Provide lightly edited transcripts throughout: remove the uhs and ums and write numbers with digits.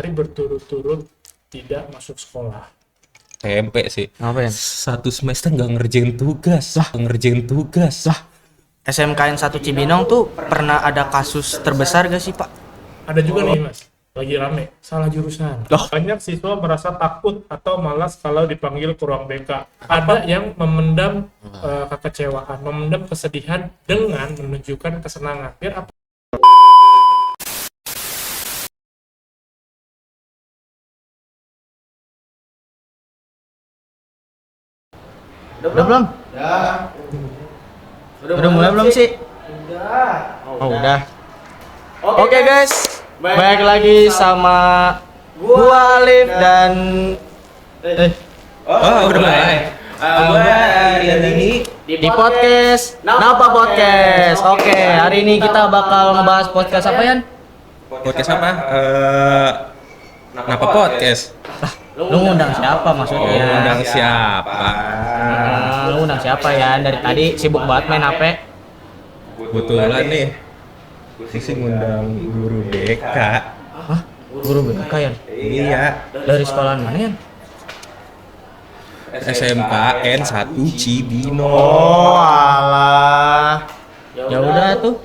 hari berturut-turut tidak masuk sekolah. SMP sih. Ngapain? Satu semester nggak ngerjain tugas. SMKN 1 Cibinong tuh pernah ada kasus terbesar gak sih, Pak? Ada juga nih Mas, lagi rame, salah jurusan. Banyak siswa merasa takut atau malas kalau dipanggil ke ruang BK. Ada yang memendam kekecewaan, memendam kesedihan dengan menunjukkan kesenangan. Biar apa? Udah belum? Udah mulai belum sih? Oh, udah. Oke guys, balik lagi sama gua Alif dan Udah mulai. Hari ini di podcast Napa Podcast. Oke, hari ini kita bakal ngebahas podcast apa, Yan? podcast apa? Kenapa podcast? Lu ngundang siapa maksudnya? Undang siapa? Lu ngundang siapa, Yan? Dari tadi sibuk banget main HP. Kebetulan nih, gue sih ngundang guru BK. Hah? Guru BK, Yan? Iya, Dari sekolahan mana, Yan? SMKN 1 Cibinong. Oh, alah. Ya udah tuh.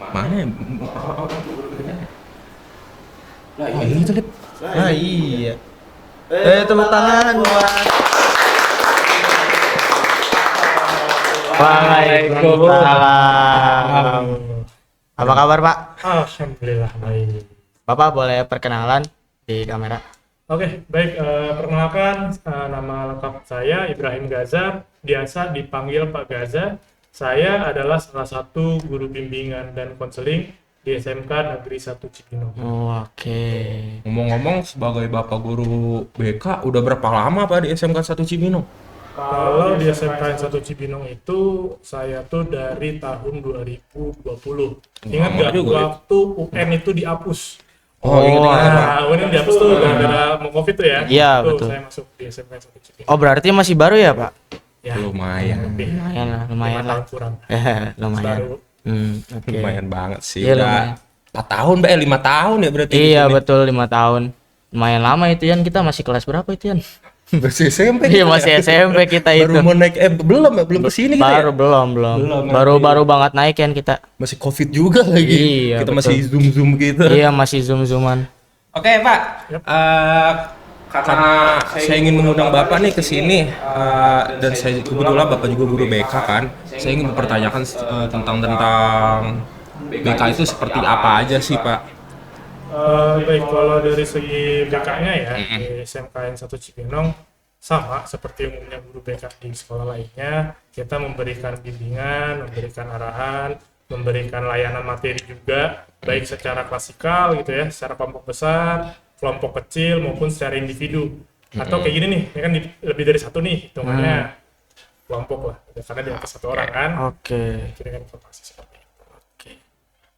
Mana ya? Nah, ini tuh, Lip. Nah, iya. Tepuk tangan buat Waalaikumsalam. Apa kabar, Pak? Alhamdulillah baik. Bapak boleh perkenalan di kamera? Oke, baik. Perkenalkan, nama lengkap saya Ibrahim Gaza, biasa dipanggil Pak Gaza. Saya adalah salah satu guru bimbingan dan konseling di SMK Negeri 1 Cibinong. Oh, oke. Ngomong-ngomong, sebagai bapak guru BK, udah berapa lama Pak di SMK 1 Cibinong? Kalau di SMK 1 Cibinong itu saya tuh dari tahun 2020. Ingat Lama nggak juga, ya? waktu UN itu dihapus? Oh, ingat-ingat, Pak. Nah, UN dihapus tuh gara-gara mau COVID tuh ya. Iya, Tuh, betul. saya masuk di SMK 1 Cibinong. Oh, berarti masih baru ya, Pak? Ya, Lumayan. lebih Lumayan lah, 5 lumayan lah. tahun kurang. Lumayan. Baru. Oke. Lumayan banget sih. Iya, Udah lumayan. 4 tahun, Mbak. 5 tahun ya berarti. Iya, di sini. betul 5 tahun. Lumayan lama itu, Yan. Kita masih kelas berapa itu, Yan? Masih SMP. Iya, kita masih ya? SMP kita itu. Baru mau naik, belum kesini kita Baru ya? belum. Baru banget naik, Yan, kita. Masih COVID juga lagi. Iya, Kita betul. masih zoom gitu. Iya, masih zoom-zooman. Oke, Pak. Yap. Karena saya ingin mengundang Bapak nih ke sini, dan saya kebetulan Bapak juga guru BK kan. Saya ingin mempertanyakan tentang BK itu seperti apa aja sih, Pak? Baik, kalau dari segi BK-nya ya, di SMKN 1 Cibinong sama seperti umumnya guru BK di sekolah lainnya, kita memberikan bimbingan, memberikan arahan, memberikan layanan materi juga, baik secara klasikal gitu ya, secara kelompok besar, kelompok kecil maupun secara individu. Atau kayak gini nih, ini kan lebih dari satu nih hitungannya kelompok lah, karena di atas satu orang kan. Oke. Kirimkan informasi seperti itu.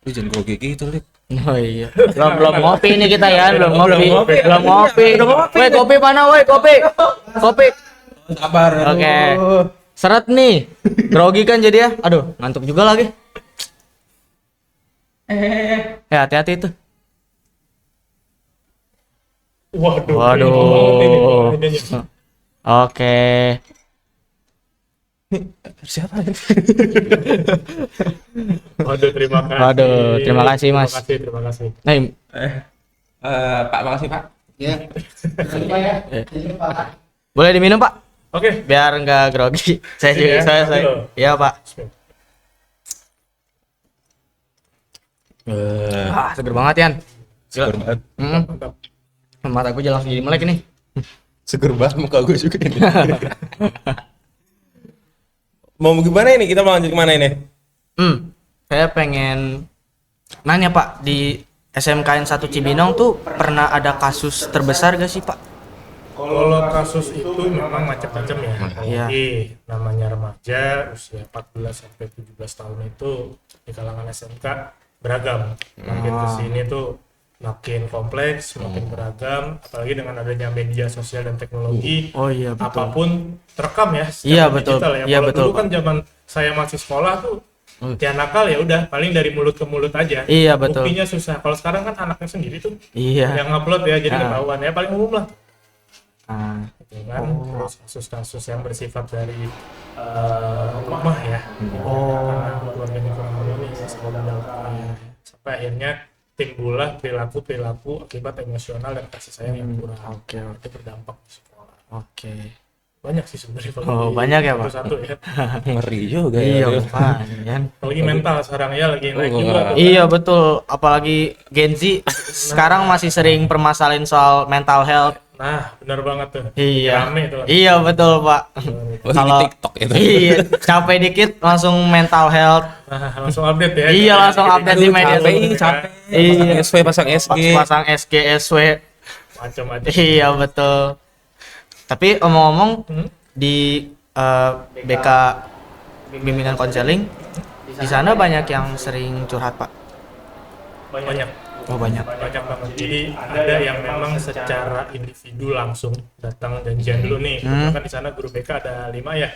Lu jangan grogi gitu, Lip. Oh iya. Belum ngopi nih kita ya, belum ngopi. Belum ngopi. Woi, kopi mana, woi, kopi. Kopi. Sabar. Oke. Seret nih. Grogi kan jadi ya. Aduh, ngantuk juga lagi. Hati-hati itu. Waduh. Waduh. Ini. Oke. Siapa ya? Waduh, terima kasih. Waduh, terima kasih, Mas. Terima kasih. Nih, Pak, makasih, Pak. boleh diminum, Pak? Oke. Biar nggak grogi. Saya juga Iya, saya. betul. Iya, Pak. Seger banget, Yan. Seger banget. Mantap. Mata gue langsung jadi melek nih. Seger banget muka gue juga ini. Mau gimana ini? Kita mau lanjut kemana ini? Saya pengen nanya, Pak, di SMKN 1 Cibinong tuh pernah ada kasus terbesar gak sih, Pak? Kalau kasus itu memang macam-macam ya. Iya. Apalagi namanya remaja usia 14 sampai 17 tahun itu di kalangan SMK beragam. Makin kesini tuh makin kompleks, makin beragam, apalagi dengan adanya media sosial dan teknologi. Oh iya, betul. Apapun terekam ya secara Iya, betul. digital ya. Iya, Kalau betul, dulu Pak. kan zaman saya masih sekolah tuh Ya nakal ya udah paling dari mulut ke mulut aja. Iya, betul. Buktinya susah. Kalau sekarang kan anaknya sendiri tuh Iya. yang upload ya, jadi Ah. ketahuan ya paling umum lah. Ah, Gitu kan. Terus kasus-kasus yang bersifat dari rumah ya. Karena keluarganya kurang harmonis, sampai akhirnya timbullah perilaku akibat emosional dan kasih sayang yang kurang. oke. Itu berdampak di sekolah. Oke. Banyak sih sebenarnya kalau Oh, di banyak ya, Pak? satu-satu ya. Ngeri juga Iya, ya. lumayan. Apalagi mental sekarang ya lagi naik Oh, juga enggak. tuh. Iya, betul. Apalagi Gen Z sekarang masih sering permasalahin soal mental health. Nah, benar banget tuh. Iya. Rame tuh. Iya, betul, Pak. Oh, di Kalau- TikTok itu. Iya, capek dikit langsung mental health. Nah, langsung update ya. Iya, langsung update di media Capek, sosial. capek. Iya. Pasang SV, pasang SG. Pasang SG, SW. Macam-macam. Iya, betul. Tapi omong-omong Hmm? di BK bimbingan konseling di sana banyak yang sering curhat, Pak. Banyak. Oh, banyak. Banyak banget. Jadi ada yang memang secara individu langsung datang janjian dulu nih. Kebetulan kan di sana guru BK ada 5 ya.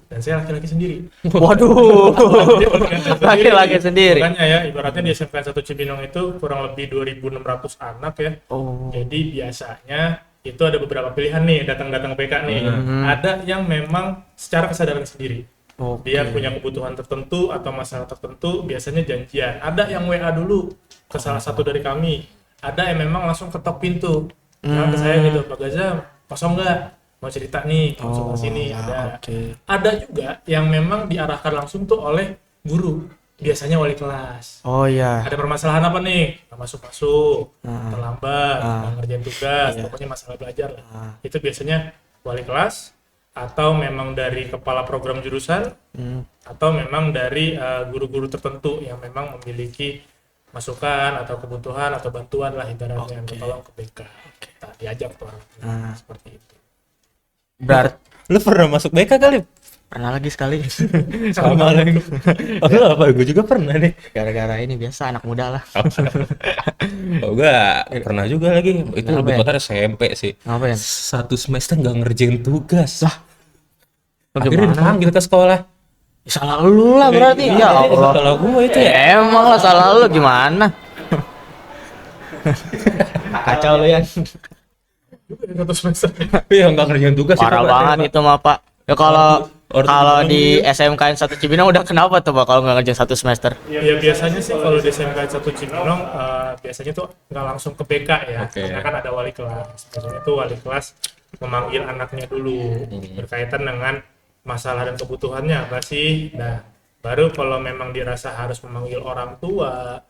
Dan saya laki-laki sendiri. Waduh. Jadi laki-laki Laki-laki sendiri. Makanya ya, ibaratnya di SMK 1 Cibinong itu kurang lebih 2.600 anak ya. Oh. Jadi biasanya itu ada beberapa pilihan nih datang-datang BK nih. Ada yang memang secara kesadaran sendiri. Oke. Dia punya kebutuhan tertentu atau masalah tertentu, biasanya janjian. Ada yang WA dulu ke salah satu dari kami. Ada yang memang langsung ketok pintu. Nah, ke saya gitu, Pak Gaza, kosong nggak? Mau cerita nih, konsultasi nih. ya, Ada. oke. Ada juga yang memang diarahkan langsung tuh oleh guru. Biasanya wali kelas. Oh iya. Ada permasalahan apa nih? Nggak masuk-masuk, terlambat, nggak ngerjain tugas, pokoknya masalah belajar lah. Itu biasanya wali kelas, atau memang dari kepala program jurusan, atau memang dari guru-guru tertentu yang memang memiliki masukan atau kebutuhan atau bantuan lah ibaratnya yang tolong ke BK. Kita diajak tuh orang seperti itu. Berarti Lu pernah masuk BK kali? pernah lagi sekali. Sama lagi. Oh, lu apa? Gue juga pernah nih. Gara-gara ini biasa anak muda lah. Oh, enggak. Pernah juga lagi. Itu Kenapa lebih ya? kotor SMP sih. Ngapain? 1 semester nggak ngerjain tugas. Akhirnya Bagaimana? dipanggil ke sekolah. Salah lu lah berarti. Ya Allah. Kalau gue itu ya. Emang lah salah lu gimana? Kacau lu ya. Satu semester. Iya, nggak ngerjain tugas. Parah itu, banget Pak. itu mah, Pak. Ya kalau Ortu kalau bilang di gitu. SMKN 1 Cibinong udah kenapa tuh, Pak, kalau nggak ngerjain 1 semester? Ya biasanya sih kalau di SMK 1 Cibinong biasanya tuh nggak langsung ke BK ya, Oke. karena kan ada wali kelas. Biasanya tuh wali kelas memanggil anaknya dulu berkaitan dengan masalah dan kebutuhannya apa sih. Nah, baru kalau memang dirasa harus memanggil orang tua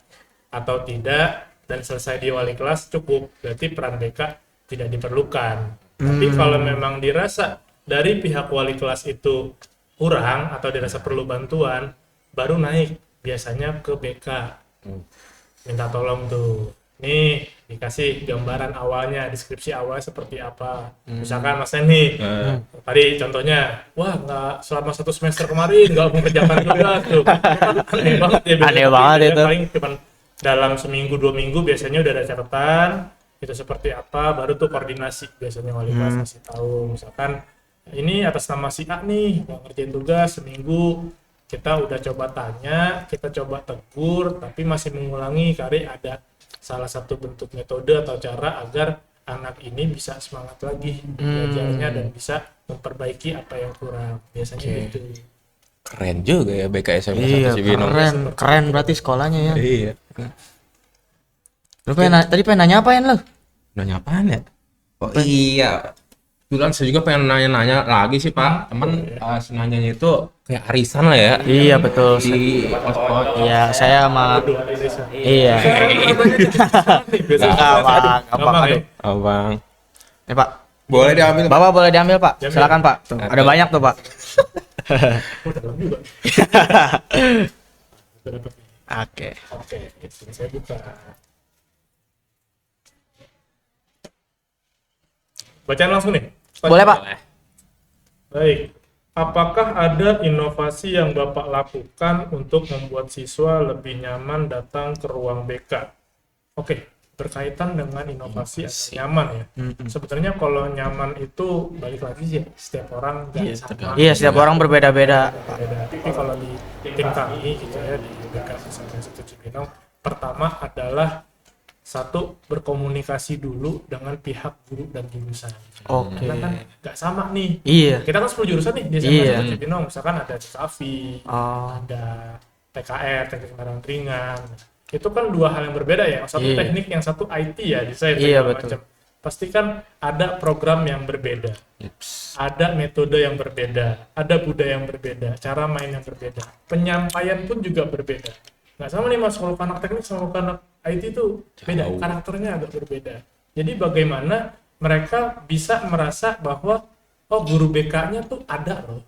atau tidak dan selesai di wali kelas cukup, berarti peran BK tidak diperlukan. Tapi kalau memang dirasa dari pihak wali kelas itu kurang atau dirasa perlu bantuan, baru naik biasanya ke BK. Minta tolong tuh. Nih, dikasih gambaran awalnya, deskripsi awalnya seperti apa. Misalkan Mas nih, tadi contohnya, wah nggak selama 1 semester kemarin nggak mengerjakan tugas tuh. Aneh banget ya. biasanya. Aneh banget Tapi itu. Paling cuma dalam seminggu 2 minggu biasanya udah ada catatan, itu seperti apa, baru tuh koordinasi biasanya wali kelas kasih tahu. Misalkan, ini atas nama si A nih, yang ngerjain tugas seminggu, kita udah coba tanya, kita coba tegur, tapi masih mengulangi karena ada salah satu bentuk metode atau cara agar anak ini bisa semangat lagi belajarnya dan bisa memperbaiki apa yang kurang. Biasanya gitu. Keren juga ya BK SMP Iya, 1 Cibinong. keren berarti sekolahnya ya. Iya. Lu tadi pengen nanya apa ya lu? Nanya apaan ya? Oh iya. Kebetulan saya juga pengen nanya-nanya lagi sih, Pak. Temen nanyanya itu kayak arisan lah ya. Iya betul. Di kos-kos. Iya, saya sama Aduh, ada desa. iya. Biasanya Gampang, ya. aduh. Abang. Pak. Boleh diambil, Pak. Bapak boleh diambil, Pak. Diambil. Silakan, Pak. Tuh, ada banyak tuh, Pak. Oh, dalam juga. Udah dapet nih. Oke. Oke, sini saya buka. Bacaan langsung nih. Boleh, Pak. Baik. Apakah ada inovasi yang Bapak lakukan untuk membuat siswa lebih nyaman datang ke ruang BK? Oke, berkaitan dengan inovasi atau nyaman ya. Sebenarnya kalau nyaman itu balik lagi sih setiap orang nggak sama. Iya, setiap orang berbeda-beda. Tapi kalau di tim kami gitu ya di BKS SMP 1 Cibinong, pertama adalah satu, berkomunikasi dulu dengan pihak guru dan jurusan. Oke. Karena kan nggak sama nih. Iya. Kita kan 10 jurusan nih di SMP Iya. 1 Cibinong. Misalkan ada CAFI, Oh. ada TKR, teknik kendaraan ringan. Itu kan dua hal yang berbeda ya. Yang satu Iya. teknik, yang satu IT ya, desain Iya, segala betul. macam. Pasti kan ada program yang berbeda, ada metode yang berbeda, ada budaya yang berbeda, cara main yang berbeda, penyampaian pun juga berbeda. Nggak sama nih mas, kalau anak teknik sama anak IT itu beda, karakternya agak berbeda. Jadi bagaimana mereka bisa merasa bahwa oh guru BK-nya tuh ada loh,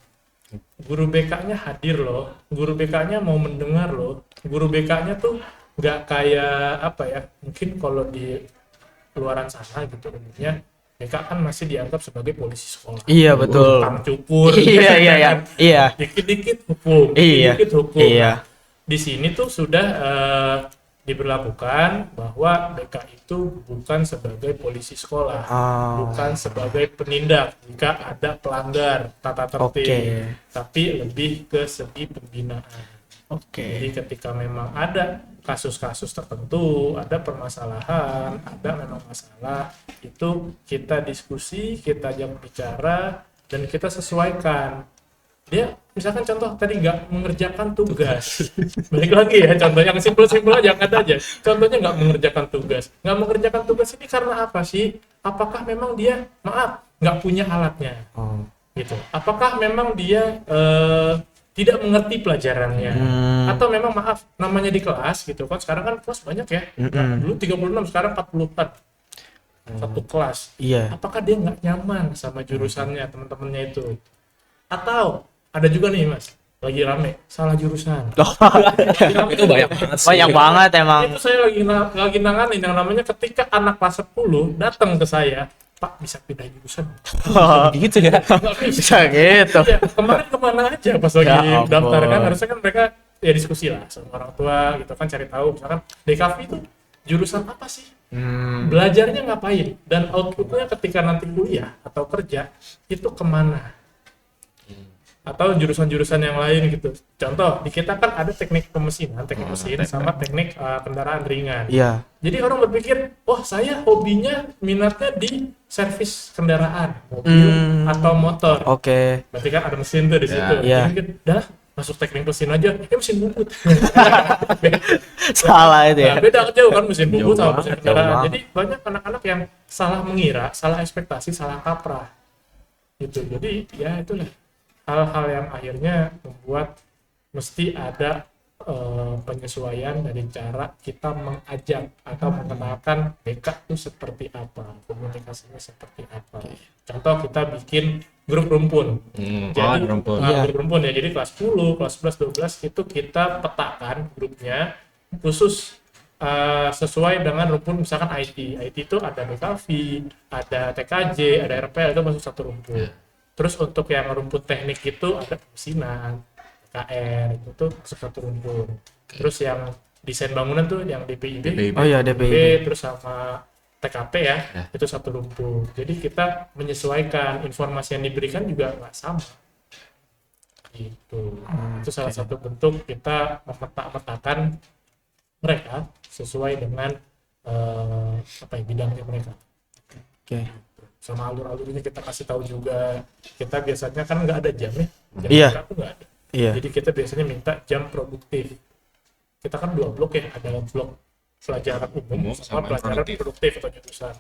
guru BK-nya hadir loh, guru BK-nya mau mendengar loh, guru BK-nya tuh nggak kayak apa ya, mungkin kalau di luaran sana gitu umumnya BK kan masih dianggap sebagai polisi sekolah. Iya, betul. Tukang cukur. Iya, iya, iya. Iya. Dikit-dikit hukum. Iya. Dikit-dikit hukum. Iya. Di sini tuh sudah diberlakukan bahwa BK itu bukan sebagai polisi sekolah, bukan sebagai penindak jika ada pelanggar tata tertib, tapi lebih ke segi pembinaan. Jadi ketika memang ada kasus-kasus tertentu, ada permasalahan, ada memang masalah, itu kita diskusi, kita ajak bicara, dan kita sesuaikan. Dia misalkan contoh tadi nggak mengerjakan tugas, balik lagi ya contohnya yang simpel-simpel aja, angkat aja. Contohnya nggak mengerjakan tugas. Nggak mengerjakan tugas ini karena apa sih? Apakah memang dia, maaf, nggak punya alatnya? Gitu. Apakah memang dia tidak mengerti pelajarannya, atau memang maaf namanya di kelas gitu kan, sekarang kan kelas banyak ya, dulu 36 sekarang 40-an satu kelas. Apakah dia nggak nyaman sama jurusannya, teman-temannya itu, atau ada juga nih mas lagi rame salah jurusan. Itu banyak banget sih. Banyak banget emang. Itu saya lagi nanganin yang namanya ketika anak kelas 10 datang ke saya, Pak bisa pindah jurusan. Gitu ya. Nggak Bisa gitu. Ya, kemarin kemana aja pas lagi Ya daftar kan, ampun. harusnya kan mereka ya diskusi lah sama orang tua gitu kan, cari tahu misalkan DKV itu jurusan apa sih, belajarnya ngapain, dan outputnya ketika nanti kuliah atau kerja itu kemana, atau jurusan-jurusan yang lain gitu. Contoh di kita kan ada teknik pemesinan, teknik mesin sama teknik kendaraan ringan. Iya. Jadi orang berpikir, oh saya hobinya minatnya di servis kendaraan, mobil atau motor. Oke. Berarti kan ada mesin tuh di situ. Iya. Jadi dah masuk teknik mesin aja, mesin bubut. Salah itu ya. Nah, beda jauh kan mesin bubut Jauh sama banget, mesin jauh kendaraan. banget. Jadi banyak anak-anak yang salah mengira, salah ekspektasi, salah kaprah. Gitu. Jadi ya itulah hal-hal yang akhirnya membuat mesti ada penyesuaian dari cara kita mengajak atau mengenalkan BK itu seperti apa, komunikasinya seperti apa. Contoh kita bikin grup rumpun. Jadi grup rumpun ya. Jadi kelas 10, kelas 11, 12 itu kita petakan grupnya khusus sesuai dengan rumpun, misalkan IT. IT itu ada BKV, ada TKJ, ada RPL, itu masuk satu rumpun. Terus untuk yang rumpun teknik itu ada pemesinan, KR, itu tuh masuk satu rumpun. Terus yang desain bangunan tuh yang DPIB. Oh iya, DPIB. Terus sama TKP ya, itu satu rumpun. Jadi kita menyesuaikan, informasi yang diberikan juga nggak sama. Gitu. Itu salah satu bentuk kita memeta-metakan mereka sesuai dengan bidangnya mereka. Sama alur-alurnya kita kasih tahu juga. Kita biasanya kan nggak ada jam ya, jam berapa nggak ada. Jadi kita biasanya minta jam produktif. Kita kan 2 blok ya, ada blok pelajaran umum sama pelajaran produktif atau jurusan.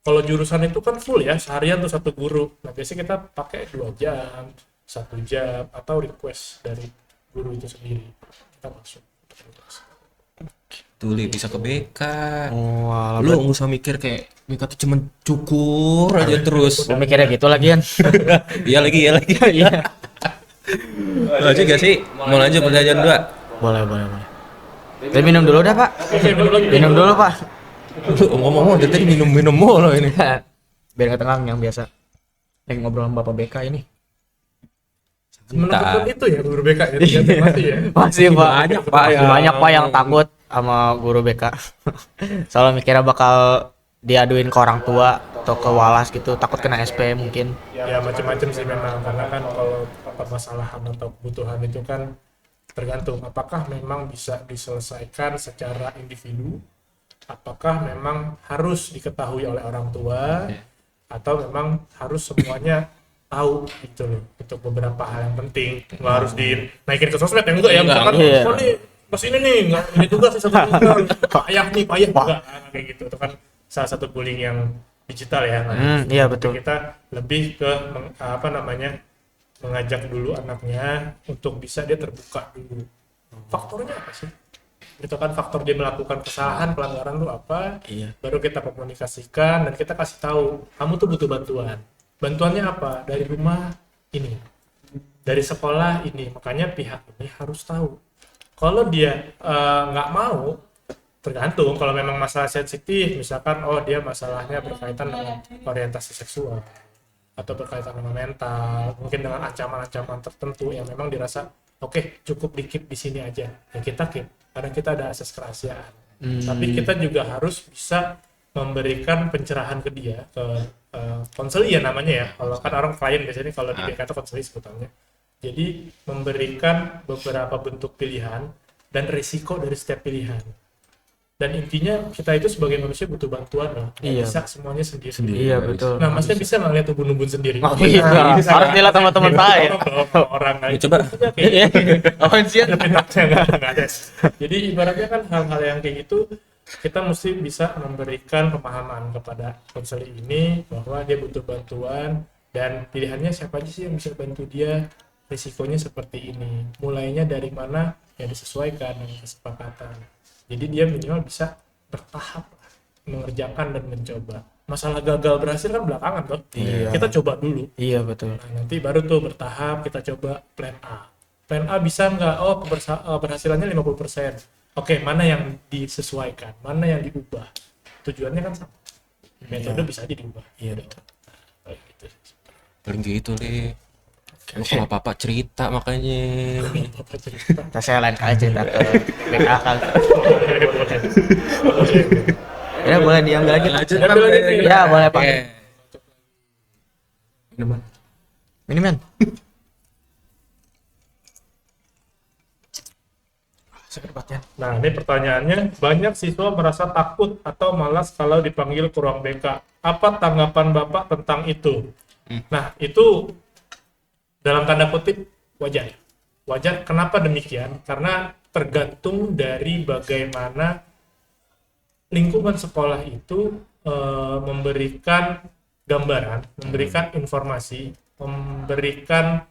Kalau jurusan itu kan full ya, seharian tuh satu guru. Nah biasanya kita pakai 2 jam, 1 jam, atau request dari guru itu sendiri. Kita masuk. Tuh bisa ke BK. Wah, Lu nggak usah mikir kayak BK tuh cuman cukur aja terus. gue mikirnya gitu lagian. Iya lagi. Iya. Lanjut gak sih? Mau lanjut pertanyaan 2? Boleh. Kita minum dulu dah, Pak. Minum dulu, Pak. Lu ngomong-ngomong dari tadi minum mulu ini. Biar nggak tenang yang biasa. Yang ngobrol sama Bapak BK ini. Menentukan itu ya guru BK ya, masih ya. Masih, Pak. Banyak, Pak. Masih banyak, Pak, yang takut. sama guru BK. Soalnya mikirnya bakal diaduin ke orang tua atau ke walas gitu, takut kena SP mungkin. Ya macam-macam sih memang, karena kan kalau permasalahan atau kebutuhan itu kan tergantung apakah memang bisa diselesaikan secara individu, apakah memang harus diketahui oleh orang tua, atau memang harus semuanya tahu gitu loh untuk beberapa hal yang penting. Nggak harus dinaikin ke sosmed ya, enggak ya, misalkan Iya. oh nih pas ini nih nggak ini tugas satu tugas payah enggak kayak gitu. Itu kan salah satu bullying yang digital ya. Iya betul. Kita lebih ke mengajak dulu anaknya untuk bisa dia terbuka dulu. Faktornya apa sih? Itu kan faktor dia melakukan kesalahan, pelanggaran itu apa? Iya. Baru kita komunikasikan dan kita kasih tahu, kamu tuh butuh bantuan. Bantuannya apa? Dari rumah ini, dari sekolah ini. Makanya pihak ini harus tahu. Kalau dia nggak mau, tergantung. Kalau memang masalah sensitif, misalkan dia masalahnya berkaitan dengan orientasi seksual atau berkaitan dengan mental, mungkin dengan ancaman-ancaman tertentu yang memang dirasa oke, cukup dikip di sini aja. Ya kita keep, karena kita ada akses kerahasiaan. Tapi kita juga harus bisa memberikan pencerahan ke dia, ke konseli ya namanya ya. Kalau kan orang klien biasanya kalau di BK itu konseli sebutannya. Jadi memberikan beberapa bentuk pilihan dan risiko dari setiap pilihan. Dan intinya kita itu sebagai manusia butuh bantuan lah. Nggak Iya. bisa semuanya sendiri. Iya betul. Nah, Masnya bisa nggak lihat ubun-ubun sendiri? Oh, iya. Harus dilihat teman-teman saya. Orang Ya, coba. Apaan sih? ada pintaknya nggak ada. Jadi ibaratnya kan hal-hal yang kayak gitu kita mesti bisa memberikan pemahaman kepada konseli ini bahwa dia butuh bantuan dan pilihannya siapa aja sih yang bisa bantu dia, risikonya seperti ini, mulainya dari mana yang disesuaikan dengan kesepakatan. Jadi dia minimal bisa bertahap mengerjakan dan mencoba. Masalah gagal berhasil kan belakangan tuh. Iya. Kita coba dulu. Iya betul. Nah, nanti baru tuh bertahap kita coba plan A. Plan A bisa nggak? Keberhasilannya 50%. Oke, mana yang disesuaikan? Mana yang diubah? Tujuannya kan sama. Metode bisa aja diubah. Iya betul. Kayak gitu. Paling gitu deh. Lu kalau apa-apa cerita makanya. Apa cerita? Saya lain kali cerita ke BK kan. Ya boleh diambil lagi. Ambil lagi nih. Ya boleh Pak. Minuman. Minuman. Nah, ini pertanyaannya, banyak siswa merasa takut atau malas kalau dipanggil ke ruang BK. Apa tanggapan Bapak tentang itu? Nah, itu dalam tanda kutip wajar. Wajar, kenapa demikian? Karena tergantung dari bagaimana lingkungan sekolah itu memberikan gambaran, memberikan informasi, memberikan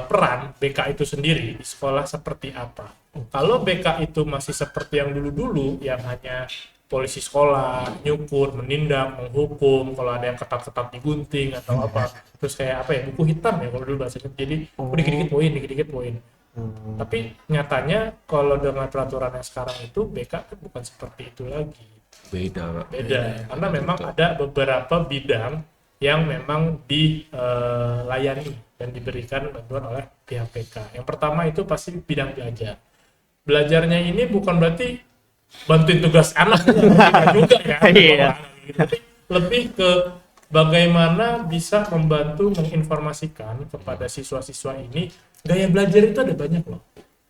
peran BK itu sendiri di sekolah seperti apa. Kalau BK itu masih seperti yang dulu-dulu, yang hanya polisi sekolah, nyukur, menindak, menghukum, kalau ada yang ketat-ketat digunting atau apa, terus kayak apa ya, buku hitam ya kalau dulu bahasanya, jadi dikit-dikit poin. Tapi nyatanya kalau dengan peraturan yang sekarang itu, BK kan bukan seperti itu lagi. Beda. Karena memang ada beberapa bidang yang memang dilayani dan diberikan bantuan oleh pihak BK. Yang pertama itu pasti bidang belajar. Belajarnya ini bukan berarti bantuin tugas anak juga ya. Iya. Tapi lebih ke bagaimana bisa membantu menginformasikan kepada siswa-siswa ini, gaya belajar itu ada banyak loh.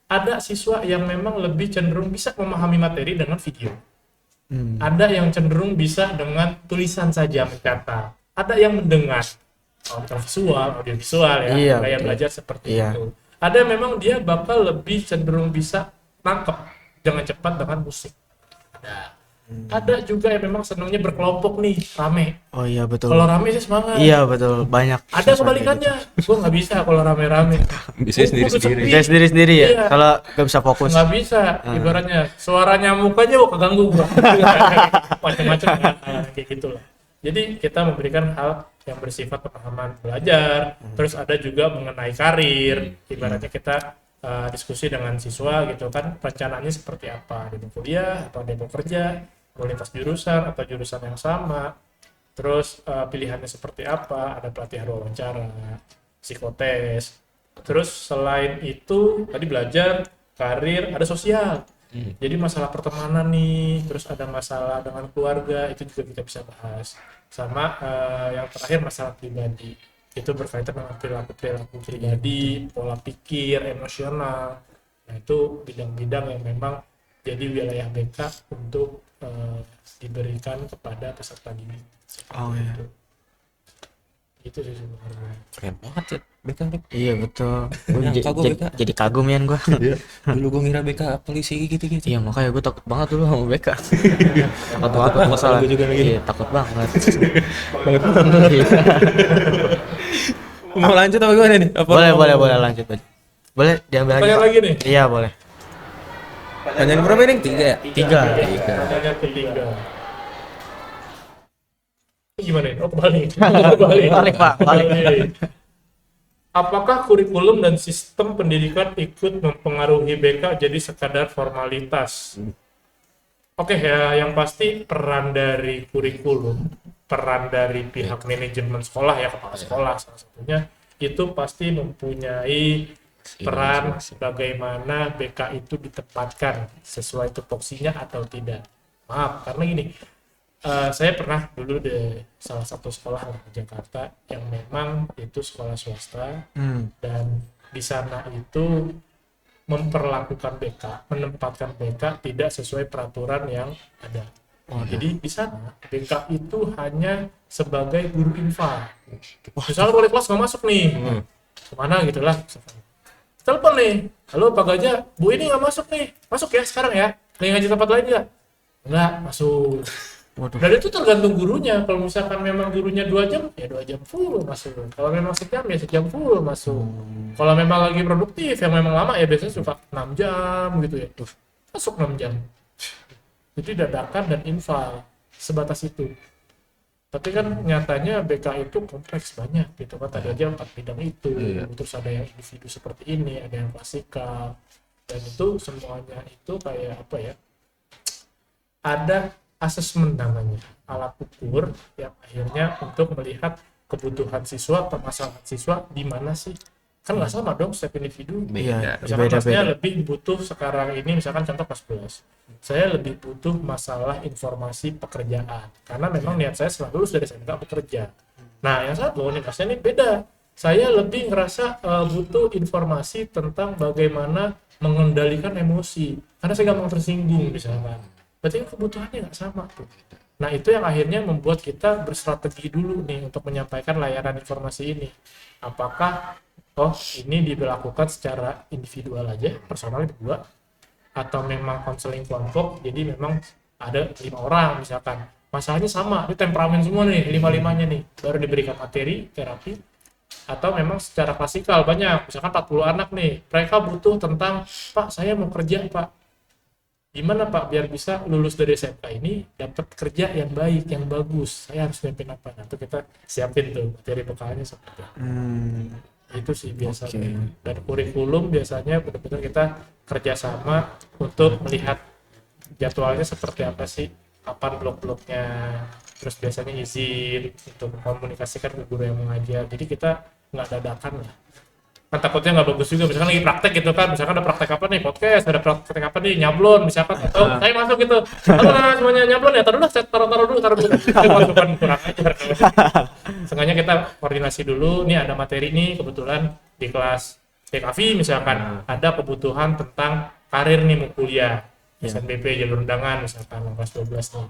Ada siswa yang memang lebih cenderung bisa memahami materi dengan video. Ada yang cenderung bisa dengan tulisan saja mencatat. Ada yang mendengar audiovisual ya, Iya, gaya betul. belajar seperti Iya. itu. Ada memang dia bakal lebih cenderung bisa nangkep dengan cepat dengan musik. Ada juga yang memang senangnya berkelompok nih, rame. Oh iya betul. Kalau rame sih semangat. Iya betul, banyak. Ada kebalikannya, gue nggak bisa kalau rame-rame. Bisa sendiri-sendiri. Saya sendiri-sendiri ya. Iya. Kalau nggak bisa fokus. Nggak bisa, ibaratnya suara nyamuk aja kok keganggu gua. Macam-macam kan, kayak gitulah. Jadi kita memberikan hal yang bersifat pemahaman belajar, terus ada juga mengenai karir. Ibaratnya kita diskusi dengan siswa gitu kan, rencananya seperti apa, dia mau kuliah atau dia mau kerja, mau lintas jurusan atau jurusan yang sama, terus pilihannya seperti apa, ada pelatihan wawancara, psikotes, terus selain itu tadi belajar, karir, ada sosial. Jadi masalah pertemanan nih, terus ada masalah dengan keluarga, itu juga kita bisa bahas. Sama yang terakhir masalah pribadi, itu berkaitan dengan perilaku pribadi, pola pikir, emosional. Nah itu bidang-bidang yang memang jadi wilayah BK untuk diberikan kepada peserta didik. iya. Itu sih sebenarnya. Keren banget ya BK nih. Iya betul. Gua Nyangka gua BK. jadi kagum ya gua. Dulu gue ngira BK polisi gitu-gitu. Iya makanya gue takut banget dulu sama BK. Takut banget kalau masalah. Gua juga lagi. Iya takut banget. Mau lanjut apa gimana nih? Apa boleh lanjut aja. Boleh diambil lagi. Pertanyaan Pak? lagi nih. Iya boleh. Pertanyaan berapa ini? 3 ya? 3. Pertanyaan ketiga. Ini gimana ini? Oh kembali. Balik, Pak. Balik. Apakah kurikulum dan sistem pendidikan ikut mempengaruhi BK jadi sekadar formalitas? Oke ya, yang pasti peran dari kurikulum, peran dari pihak manajemen sekolah ya, kepala sekolah salah satunya, itu pasti mempunyai peran bagaimana BK itu ditempatkan sesuai tupoksinya atau tidak. Maaf, karena gini, saya pernah dulu di salah satu sekolah di Jakarta yang memang itu sekolah swasta dan di sana itu memperlakukan BK, menempatkan BK tidak sesuai peraturan yang ada. Jadi di sana BK itu hanya sebagai guru infal. Misalnya wali kelas nggak masuk nih, kemana gitulah. Telepon nih, halo Pak Gajah, Bu ini nggak masuk nih, masuk ya sekarang ya. Nih ngaji tempat lain nggak? Nggak masuk. Waduh. Dan itu tergantung gurunya. Kalau misalkan memang gurunya 2 jam, ya 2 jam full masuk. Kalau memang sejam, ya sejam full masuk. Kalau memang lagi produktif, yang memang lama ya biasanya suka 6 jam gitu ya. Masuk 6 jam. Jadi dadakan dan infal, sebatas itu. Tapi kan nyatanya BK itu kompleks banyak gitu kan. Tadi aja 4 bidang itu. Terus ada yang individu seperti ini, ada yang klasikal. Dan itu semuanya itu kayak apa ya? Ada asesmen namanya, alat ukur yang akhirnya untuk melihat kebutuhan siswa, permasalahan siswa di mana sih, kan nggak sama dong setiap individu. Iya, Misalkan masnya beda-beda. lebih butuh sekarang ini, misalkan contoh kelas 11, saya lebih butuh masalah informasi pekerjaan karena memang niat saya setelah lulus dari SMK bekerja. Nah yang satu nih masnya ini beda, saya lebih ngerasa butuh informasi tentang bagaimana mengendalikan emosi karena saya gampang tersinggung misalkan. Berarti kan kebutuhannya nggak sama tuh. Nah itu yang akhirnya membuat kita berstrategi dulu nih untuk menyampaikan layanan informasi ini. Apakah ini diberlakukan secara individual aja, personal berdua, atau memang konseling kelompok, jadi memang ada 5 orang misalkan. Masalahnya sama, ini temperamen semua nih, 5-5-nya nih, baru diberikan materi, terapi, atau memang secara klasikal banyak, misalkan 40 anak nih, mereka butuh tentang, Pak saya mau kerja Pak. Gimana Pak biar bisa lulus dari SMK ini dapat kerja yang baik, yang bagus, saya harus nyiapin apa? Nah itu kita siapin tuh materi bekalnya seperti apa. Itu sih biasanya. Dan kurikulum biasanya benar-benar kita kerjasama untuk melihat jadwalnya seperti apa sih, kapan blok-bloknya, terus biasanya izin untuk komunikasikan ke guru yang mengajar. Jadi kita nggak dadakan lah. Kan takutnya nggak bagus juga, misalkan lagi praktek gitu kan, misalkan ada praktek apa nih, podcast, ada praktek apa nih, nyablon misalkan, atau saya masuk gitu, halo semuanya nyablon ya, taruh dulu, bukan kurang ajar. Sengaja kita koordinasi dulu, nih ada materi nih, kebetulan di kelas TKV misalkan, ada kebutuhan tentang karir nih, mau kuliah, SNBP, jalur undangan misalkan, kelas 12 nih,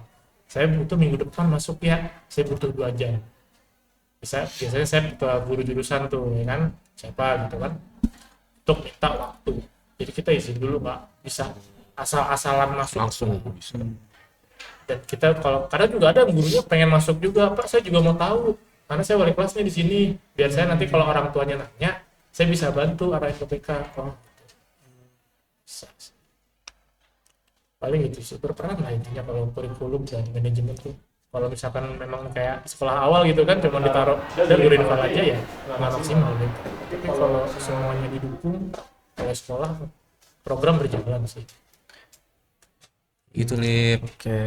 saya butuh minggu depan masuk ya, saya butuh 2 jam. Biasanya saya ke guru jurusan tuh ya kan, siapa gitu kan, untuk minta waktu. Jadi kita izin dulu Pak, bisa asal-asalan masuk langsung bisa. Dan kita kalau kadang juga ada gurunya pengen masuk juga, Pak saya juga mau tahu karena saya wali kelasnya di sini, biar saya nanti kalau orang tuanya nanya saya bisa bantu arahin ke PK. Bisa. Paling itu sih berperan lah intinya kalau kurikulum dan manajemen tuh. Kalau misalkan memang kayak sekolah awal gitu kan cuma ditaruh dan guru infal aja ya nggak maksimal gitu. Tapi kalau semuanya didukung oleh sekolah, program berjalan sih. Gitu Lip. Oke.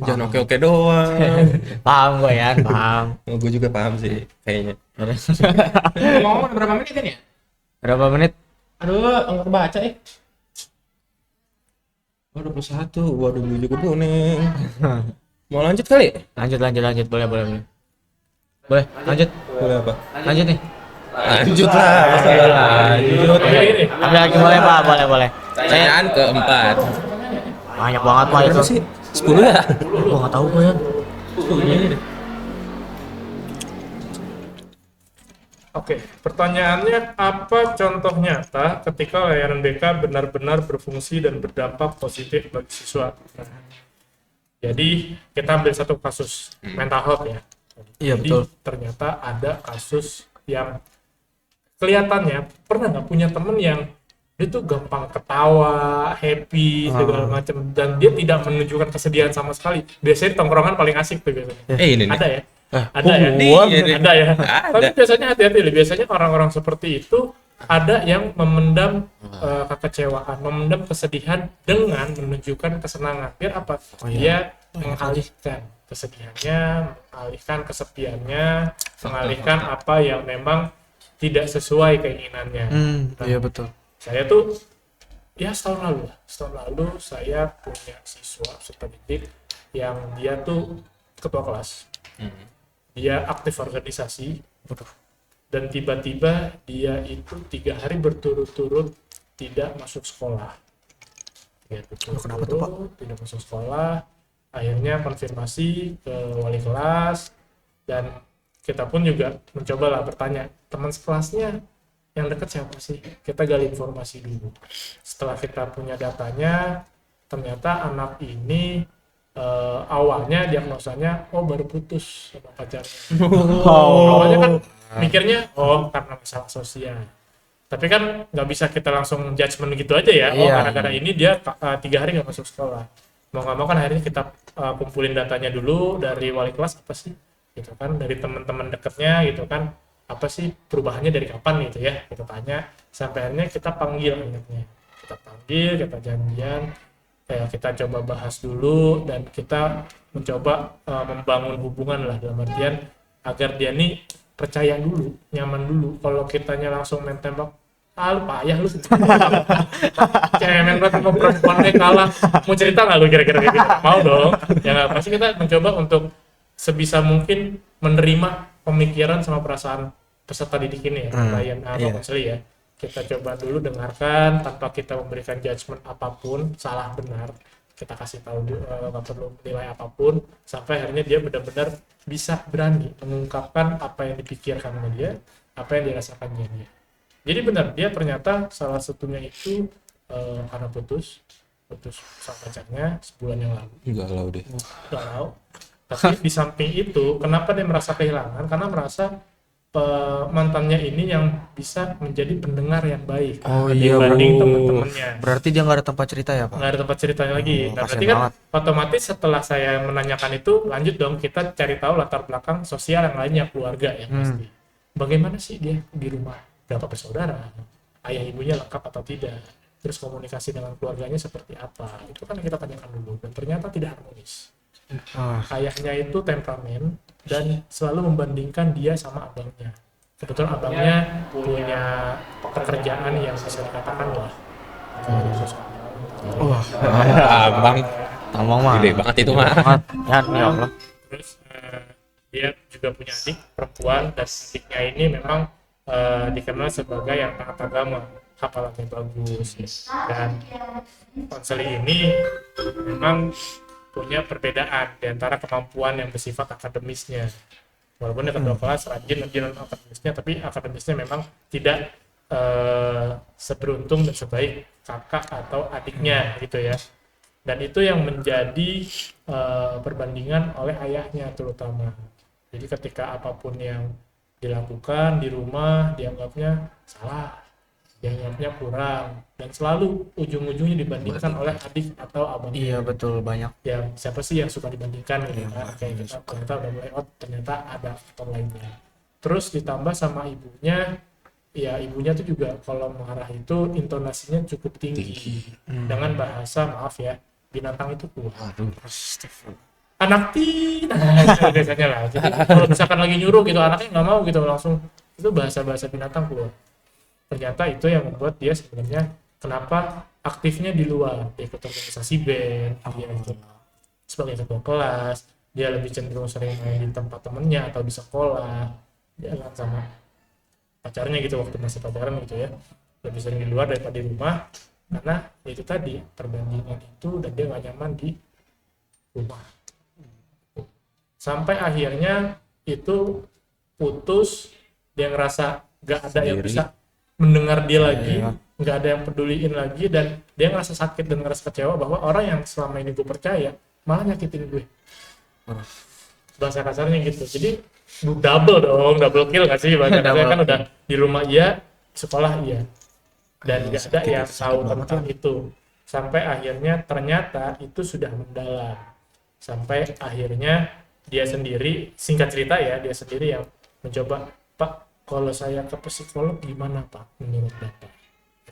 Jangan oke-oke doang. Paham gue ya, paham. Gue juga paham sih kayaknya. Ngomong berapa menit kan ya? Berapa menit? Aduh, enggak kebaca Oh, 21. Waduh, gue juga kuning. Mau lanjut kali? Lanjut. Boleh. Boleh, lanjut. Boleh apa? Lanjut nih. Lanjut lah, lanjut. Ambil lagi boleh, Pak. Boleh. Pertanyaan keempat. Banyak banget, Pak, itu. Berapa sih? 10 ya? Gua enggak tahu, Pak, ya. Oke, pertanyaannya apa contoh nyata ketika layanan BK benar-benar berfungsi dan berdampak positif bagi siswa? Nah, jadi kita ambil satu kasus mental health ya. Iya, Jadi betul. ternyata ada kasus yang kelihatannya pernah nggak punya temen yang dia tuh gampang ketawa, happy segala macam, dan dia tidak menunjukkan kesedihan sama sekali. Biasanya di tongkrongan paling asik tuh biasanya. Ini nih. Ada ya? Ada gua ya? nih. Ada ya? Ada. Tapi biasanya hati-hati loh. Biasanya orang-orang seperti itu ada yang memendam kekecewaan, memendam kesedihan dengan menunjukkan kesenangan. Biar apa? Dia mengalihkan kesedihannya, mengalihkan kesepiannya, mengalihkan apa yang memang tidak sesuai keinginannya. Nah, Iya, betul. saya tuh ya setahun lalu saya punya siswa peserta didik yang dia tuh ketua kelas. Dia aktif organisasi dan tiba-tiba dia itu 3 hari berturut-turut tidak masuk sekolah. Kenapa tuh, Pak? Tidak masuk sekolah. Akhirnya konfirmasi ke wali kelas, dan kita pun juga mencoba lah bertanya teman sekelasnya yang dekat siapa sih, kita gali informasi dulu. Setelah kita punya datanya, ternyata anak ini awalnya diagnosanya baru putus sama pacarnya. Awalnya kan mikirnya karena masalah sosial, tapi kan nggak bisa kita langsung judgement gitu aja ya. Iya. Gara-gara ini dia 3 hari nggak masuk sekolah. Mau nggak mau kan akhirnya kita kumpulin datanya dulu dari wali kelas, apa sih gitu kan, dari teman-teman dekatnya gitu kan, apa sih perubahannya dari kapan gitu ya, kita tanya sampai akhirnya kita panggil anaknya, kita janjian, kita coba bahas dulu, dan kita mencoba membangun hubungan lah, dalam artian agar dia nih percaya dulu, nyaman dulu. Kalau kitanya langsung main tembak, lu payah lu cemen banget sama perempuannya, kalah, mau cerita nggak lu kira-kira kayak gitu? Mau dong ya nggak, pasti kita mencoba untuk sebisa mungkin menerima pemikiran sama perasaan peserta didik ini ya, klien atau konselor ya. Kita coba dulu dengarkan tanpa kita memberikan judgement apapun, salah benar, kita kasih tahu nggak perlu nilai apapun, sampai akhirnya dia benar-benar bisa berani mengungkapkan apa yang dipikirkan sama dia, apa yang dirasakannya dia. Jadi benar, dia ternyata salah satunya itu karena putus sama pacarnya sebulan yang lalu. Galau deh. Galau. Tapi di samping itu, kenapa dia merasa kehilangan? Karena merasa mantannya ini yang bisa menjadi pendengar yang baik dibanding teman-temannya. Berarti dia nggak ada tempat cerita ya, Pak? Nggak ada tempat ceritanya lagi. Nah, berarti kasian kan banget. otomatis setelah saya menanyakan itu, lanjut dong kita cari tahu latar belakang sosial yang lainnya, keluarga yang pasti. Bagaimana sih dia di rumah? Berapa bersaudara? Ayah ibunya lengkap atau tidak? Terus komunikasi dengan keluarganya seperti apa? Itu kan yang kita tanyakan dulu, dan ternyata tidak harmonis. Ayahnya itu temperamen dan selalu membandingkan dia sama abangnya. Kebetulan abangnya punya pekerjaan yang bisa dikatakan Abang. Tambang mah. Gede banget itu mah. Ya Allah. Terus dia juga punya adik perempuan, dan adiknya ini memang dikenal sebagai yang taat agama, hafalannya bagus, dan konseling ini memang punya perbedaan di antara kemampuan yang bersifat akademisnya. Walaupun dia ketua kelas rajin akademisnya, tapi akademisnya memang tidak seberuntung dan sebaik kakak atau adiknya gitu ya. Dan itu yang menjadi perbandingan oleh ayahnya terutama. Jadi ketika apapun yang dilakukan di rumah dianggapnya salah, dianggapnya kurang, dan selalu ujung-ujungnya dibandingkan oleh adik atau abangnya. Iya, betul, banyak. Ya siapa sih yang suka dibandingkan gitu kan, kayak kita ternyata udah mulai ternyata ada faktor lainnya. Terus ditambah sama ibunya, ya ibunya tuh juga kalau marah itu intonasinya cukup tinggi. Dengan bahasa, maaf ya, binatang itu kuat. Anak nah, biasanya lah. Jadi kalau misalkan lagi nyuruh gitu, anaknya nggak mau gitu, langsung itu bahasa binatang keluar. Ternyata itu yang membuat dia sebenarnya kenapa aktifnya di luar, dia ikut organisasi band, dia ikut sebagai ketua kelas, dia lebih cenderung sering main di tempat temennya atau di sekolah, jalan sama pacarnya gitu waktu masih pacaran gitu ya, lebih sering di luar daripada di rumah, karena ya itu tadi perbandingan itu, dan dia nggak nyaman di rumah. Sampai akhirnya itu putus, dia ngerasa nggak ada yang Sendiri. bisa mendengar dia lagi, nggak ada yang peduliin lagi, dan dia ngerasa sakit dan ngerasa kecewa bahwa orang yang selama ini gue percaya malah nyakitin gue. Bahasa kasarnya gitu. Jadi double kill nggak sih, bahasa kasarnya kan udah di rumah iya, sekolah iya, dan nggak ada yang tahu tentang itu. Sampai akhirnya ternyata itu sudah mendalam, sampai akhirnya dia sendiri, singkat cerita ya, dia sendiri yang mencoba, Pak, kalau saya ke psikolog gimana Pak menurut Bapak?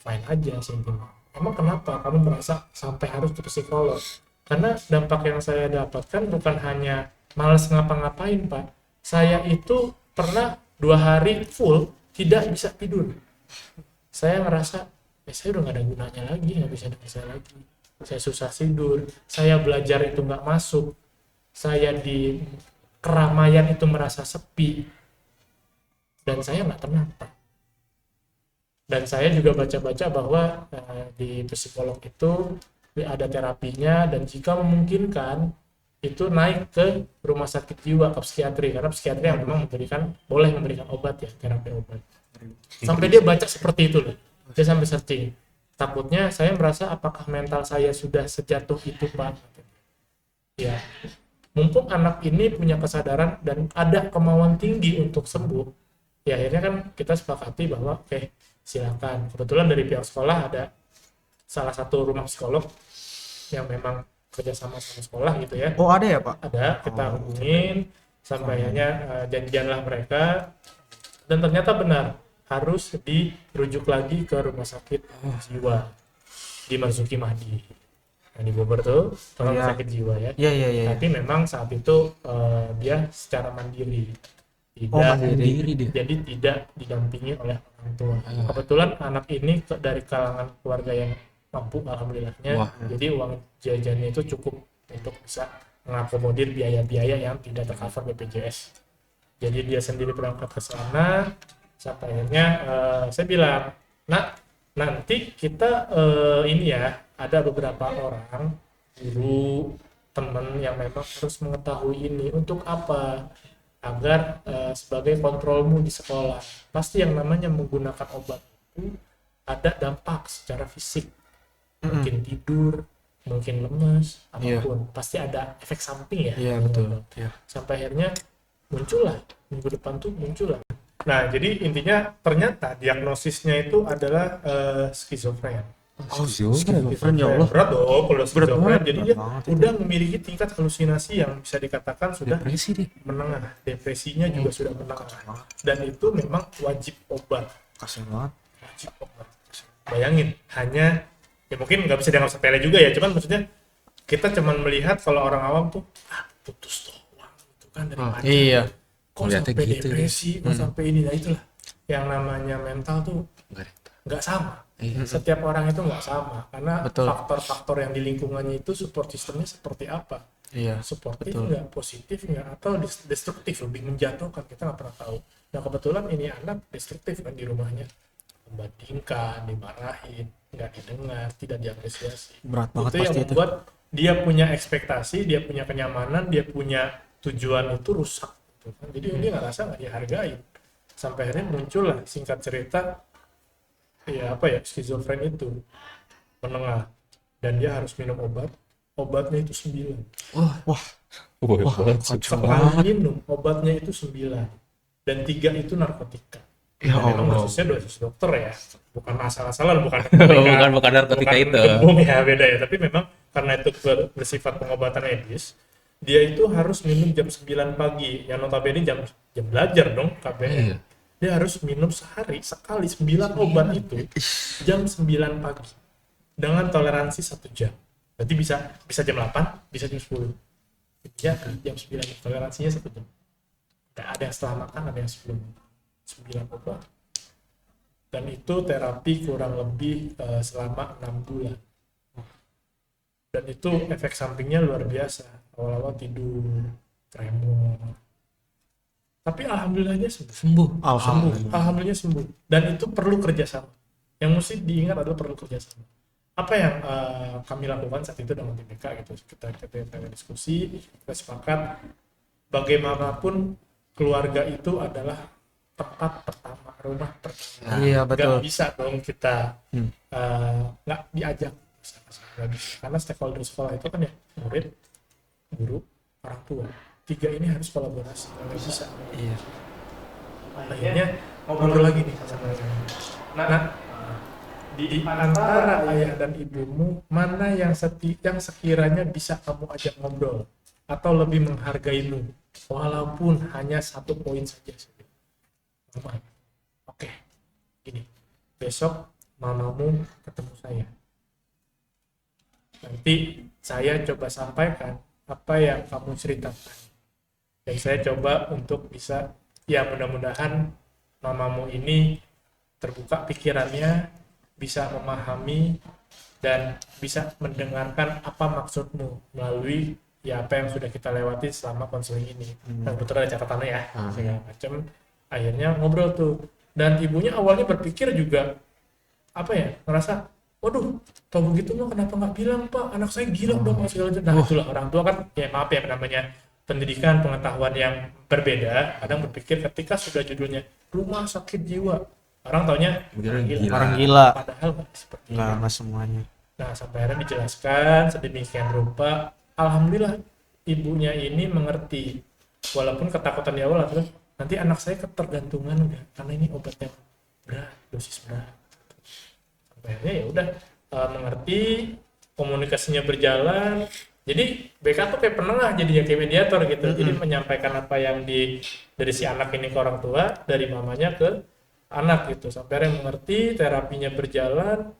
Fine aja sih intinya. Emang kenapa kamu merasa sampai harus ke psikolog? Karena dampak yang saya dapatkan bukan hanya malas ngapa-ngapain Pak, saya itu pernah 2 hari full tidak bisa tidur. Saya ngerasa saya udah nggak ada gunanya lagi, nggak bisa dengar saya lagi, saya susah tidur, saya belajar itu nggak masuk, saya di keramaian itu merasa sepi, dan saya nggak tenang Pak. Dan saya juga baca-baca bahwa di psikolog itu ada terapinya, dan jika memungkinkan itu naik ke rumah sakit jiwa, ke psikiatri, karena psikiatri yang memang boleh memberikan obat ya, terapi obat. Sampai dia baca seperti itu loh, dia sampai searching, takutnya saya merasa apakah mental saya sudah sejatuh itu Pak. Ya, mumpung anak ini punya kesadaran dan ada kemauan tinggi untuk sembuh, ya akhirnya kan kita sepakati bahwa oke, silakan. Kebetulan dari pihak sekolah ada salah satu rumah psikolog yang memang kerjasama sama sekolah gitu ya. Oh ada ya Pak? Ada, kita hubungin sampai akhirnya janjianlah mereka, dan ternyata benar harus dirujuk lagi ke rumah sakit jiwa di Marzuki Mahdi. Nah, di Bogor tuh rumah sakit jiwa ya. Iya. Tapi memang saat itu dia secara mandiri. Tidak, mandiri dia. jadi tidak didampingi oleh orang tua. Kebetulan anak ini dari kalangan keluarga yang mampu alhamdulillahnya. Wah. Jadi uang jajannya itu cukup untuk bisa mengakomodir biaya-biaya yang tidak tercover BPJS. Jadi dia sendiri berangkat ke sana. Sampai akhirnya saya bilang, nak, nanti kita ini ya, ada beberapa orang, guru, teman yang memang harus mengetahui ini. Untuk apa? Agar sebagai kontrolmu di sekolah. Pasti yang namanya menggunakan obat itu ada dampak secara fisik. Mungkin tidur, mungkin lemes, apapun. Pasti ada efek samping ya. Iya betul. Sampai akhirnya muncullah, minggu depan tuh muncullah. Nah, jadi intinya ternyata diagnosisnya itu adalah skizofren. Skizofren ya Allah. Berat dong kalau skizofren. Jadi dia banget udah memiliki tingkat halusinasi yang bisa dikatakan sudah Depresi deh. menengah. Depresinya juga sudah menengah. Dan itu memang wajib obat. Kasian banget. Wajib obat. Bayangin, hanya ya mungkin nggak bisa dianggap sepele juga ya, cuman maksudnya kita cuman melihat kalau orang awam tuh putus doang gitu kan dari pacar. Iya. Kok Ngeliatnya sampai gitu, depresi, kok sampai ini, nah itulah yang namanya mental tuh nggak sama. Setiap orang itu nggak sama, karena Betul. faktor-faktor yang di lingkungannya itu support sistemnya seperti apa. Iya. Suportif nggak, positif nggak, atau destruktif, lebih menjatuhkan, kita nggak pernah tahu. Nah kebetulan ini anak destruktif kan di rumahnya, membandingkan, dimarahin, nggak didengar, tidak diapresiasi. Berat banget Itu yang pasti itu. membuat dia punya ekspektasi, dia punya kenyamanan, dia punya tujuan itu rusak gitu kan. Jadi dia ngerasa nggak dihargai, sampai akhirnya muncul lah, singkat cerita ya apa ya, skizofren itu menengah, dan dia harus minum obatnya itu 9. Wah, Sekali minum obatnya itu 9, dan 3 itu narkotika. Ya Dan memang Allah. khususnya dosis dokter ya, bukan asal-asalan, bukan bukan narkotika bukan itu. kebom ya, beda ya. Tapi memang karena itu bersifat pengobatan medis, dia itu harus minum jam 9 pagi, yang notabene jam belajar dong KBN. Iya. Dia harus minum sehari sekali 9 obat itu jam 9 pagi dengan toleransi 1 jam. Berarti bisa jam 8, bisa jam 10. Ya, jam 9 toleransinya 1 jam. Ada yang setelah makan, ada yang sebelum. 9 obat. dan itu terapi kurang lebih selama 6 bulan. Dan itu efek sampingnya luar biasa. Awal-awal tidur, tremor. Tapi alhamdulillahnya sembuh. Alhamdulillah sembuh. Dan itu perlu kerjasama. Yang mesti diingat adalah perlu kerjasama. Apa yang kami lakukan saat itu dengan tim BK gitu, kita diskusi, kita sepakat bagaimanapun keluarga itu adalah tempat pertama, rumah pertama. Iya, betul. Gak bisa dong kita nggak diajak, nggak bisa. Karena stakeholder sekolah itu kan ya murid, guru, orang tua. 3 ini harus kolaborasi, nggak bisa. Iya. Akhirnya ngobrol lagi nih sama nah, di antara ayah dan ibumu mana yang sekiranya bisa kamu ajak ngobrol atau lebih menghargaimu walaupun hanya 1 poin saja. Mama, oke, gini, besok mamamu ketemu saya, nanti saya coba sampaikan apa yang kamu ceritakan dan saya coba untuk bisa, ya mudah-mudahan mamamu ini terbuka pikirannya, bisa memahami dan bisa mendengarkan apa maksudmu melalui ya apa yang sudah kita lewati selama konseling ini. Dan betul ada catatannya ya, segala macam. Akhirnya ngobrol tuh, dan ibunya awalnya berpikir juga apa ya, ngerasa waduh, kalau begitu mah kenapa nggak bilang Pak, anak saya gila dong segala macam. Nah itulah orang tua kan, ya maaf ya namanya pendidikan, pengetahuan yang berbeda, kadang berpikir ketika sudah judulnya rumah sakit jiwa, orang taunya Orang gila. padahal nggak seperti itu. Nggak semuanya. Nah sampai akhirnya dijelaskan sedemikian rupa, alhamdulillah ibunya ini mengerti, walaupun ketakutan di awal adalah nanti anak saya ketergantungan nggak, karena ini obatnya berat, dosis berat. Sampai akhirnya ya udah mengerti, komunikasinya berjalan. Jadi BK tuh kayak penengah jadinya, kayak mediator gitu. Jadi menyampaikan apa yang dari si anak ini ke orang tua, dari mamanya ke anak gitu. Sampai akhirnya mengerti, terapinya berjalan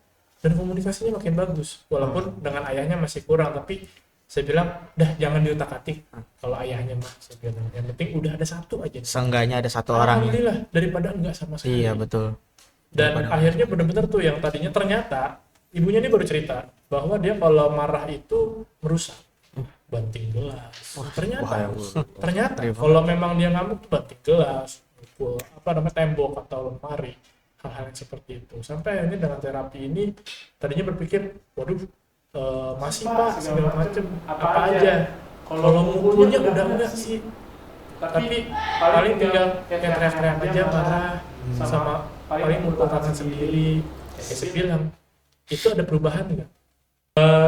dan komunikasinya makin bagus. Walaupun dengan ayahnya masih kurang, tapi saya bilang, dah jangan diutak-atik kalau ayahnya mah, saya bilang. Yang penting udah ada 1 aja. Seenggaknya ada 1 orang ya. Alhamdulillah, daripada enggak sama sekali. Iya, betul. Dan akhirnya benar-benar tuh yang tadinya ternyata ibunya ini baru cerita bahwa dia kalau marah itu merusak, banting gelas. Ternyata kalau memang dia ngamuk tuh banting gelas, pukul tembok atau lemari, hal-hal yang seperti itu. Sampai akhirnya dengan terapi ini tadinya berpikir, waduh, masih Pak segala macem apa aja. Kalau mukulnya udah enggak sih, tapi paling tinggal kayak teriak-teriak aja, marah sama paling mukul tangan sendiri. Kayak saya bilang, itu ada perubahan nggak?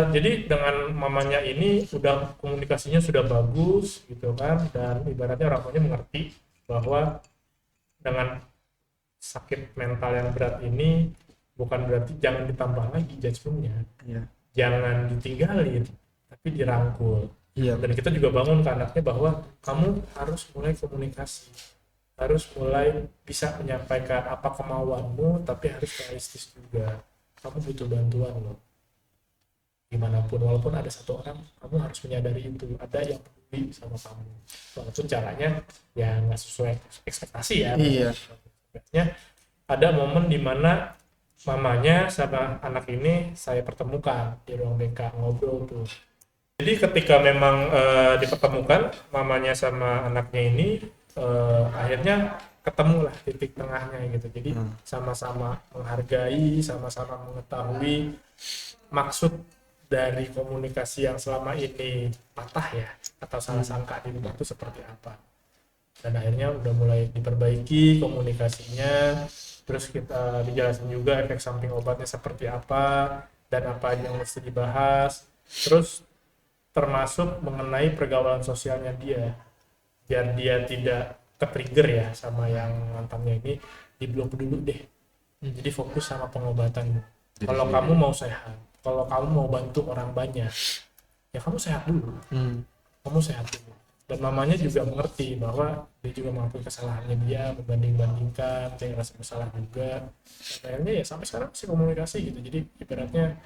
Jadi dengan mamanya ini udah komunikasinya sudah bagus gitu kan, dan ibaratnya orang tuanya mengerti bahwa dengan sakit mental yang berat ini bukan berarti jangan ditambah lagi judgementnya, jangan ditinggalin, tapi dirangkul. Dan kita juga bangun ke anaknya bahwa kamu harus mulai komunikasi, harus mulai bisa menyampaikan apa kemauanmu, tapi harus realistis juga. Kamu butuh bantuan loh, dimanapun, walaupun ada 1 orang, kamu harus menyadari itu ada yang peduli sama kamu, walaupun caranya ya nggak sesuai ekspektasi ya. Ada momen dimana mamanya sama anak ini saya pertemukan di ruang BK, ngobrol tuh. Jadi ketika memang dipertemukan mamanya sama anaknya ini, akhirnya ketemulah titik tengahnya gitu. Jadi sama-sama menghargai, sama-sama mengetahui maksud dari komunikasi yang selama ini patah ya, atau salah sangka di rumah itu seperti apa. Dan akhirnya udah mulai diperbaiki komunikasinya, terus kita dijelasin juga efek samping obatnya seperti apa dan apa yang mesti dibahas, terus termasuk mengenai pergaulan sosialnya dia, biar dia tidak ke-trigger ya sama yang mantannya ini, di-block dulu deh. Jadi fokus sama pengobatan. Kalau kamu mau sehat, kalau kamu mau bantu orang banyak, ya kamu sehat dulu. Kamu sehat dulu. Dan mamanya juga mengerti bahwa dia juga mengakui kesalahannya dia, membanding-bandingkan, dia ngerasa bersalah juga. Dan akhirnya ya sampai sekarang masih komunikasi gitu. Jadi ibaratnya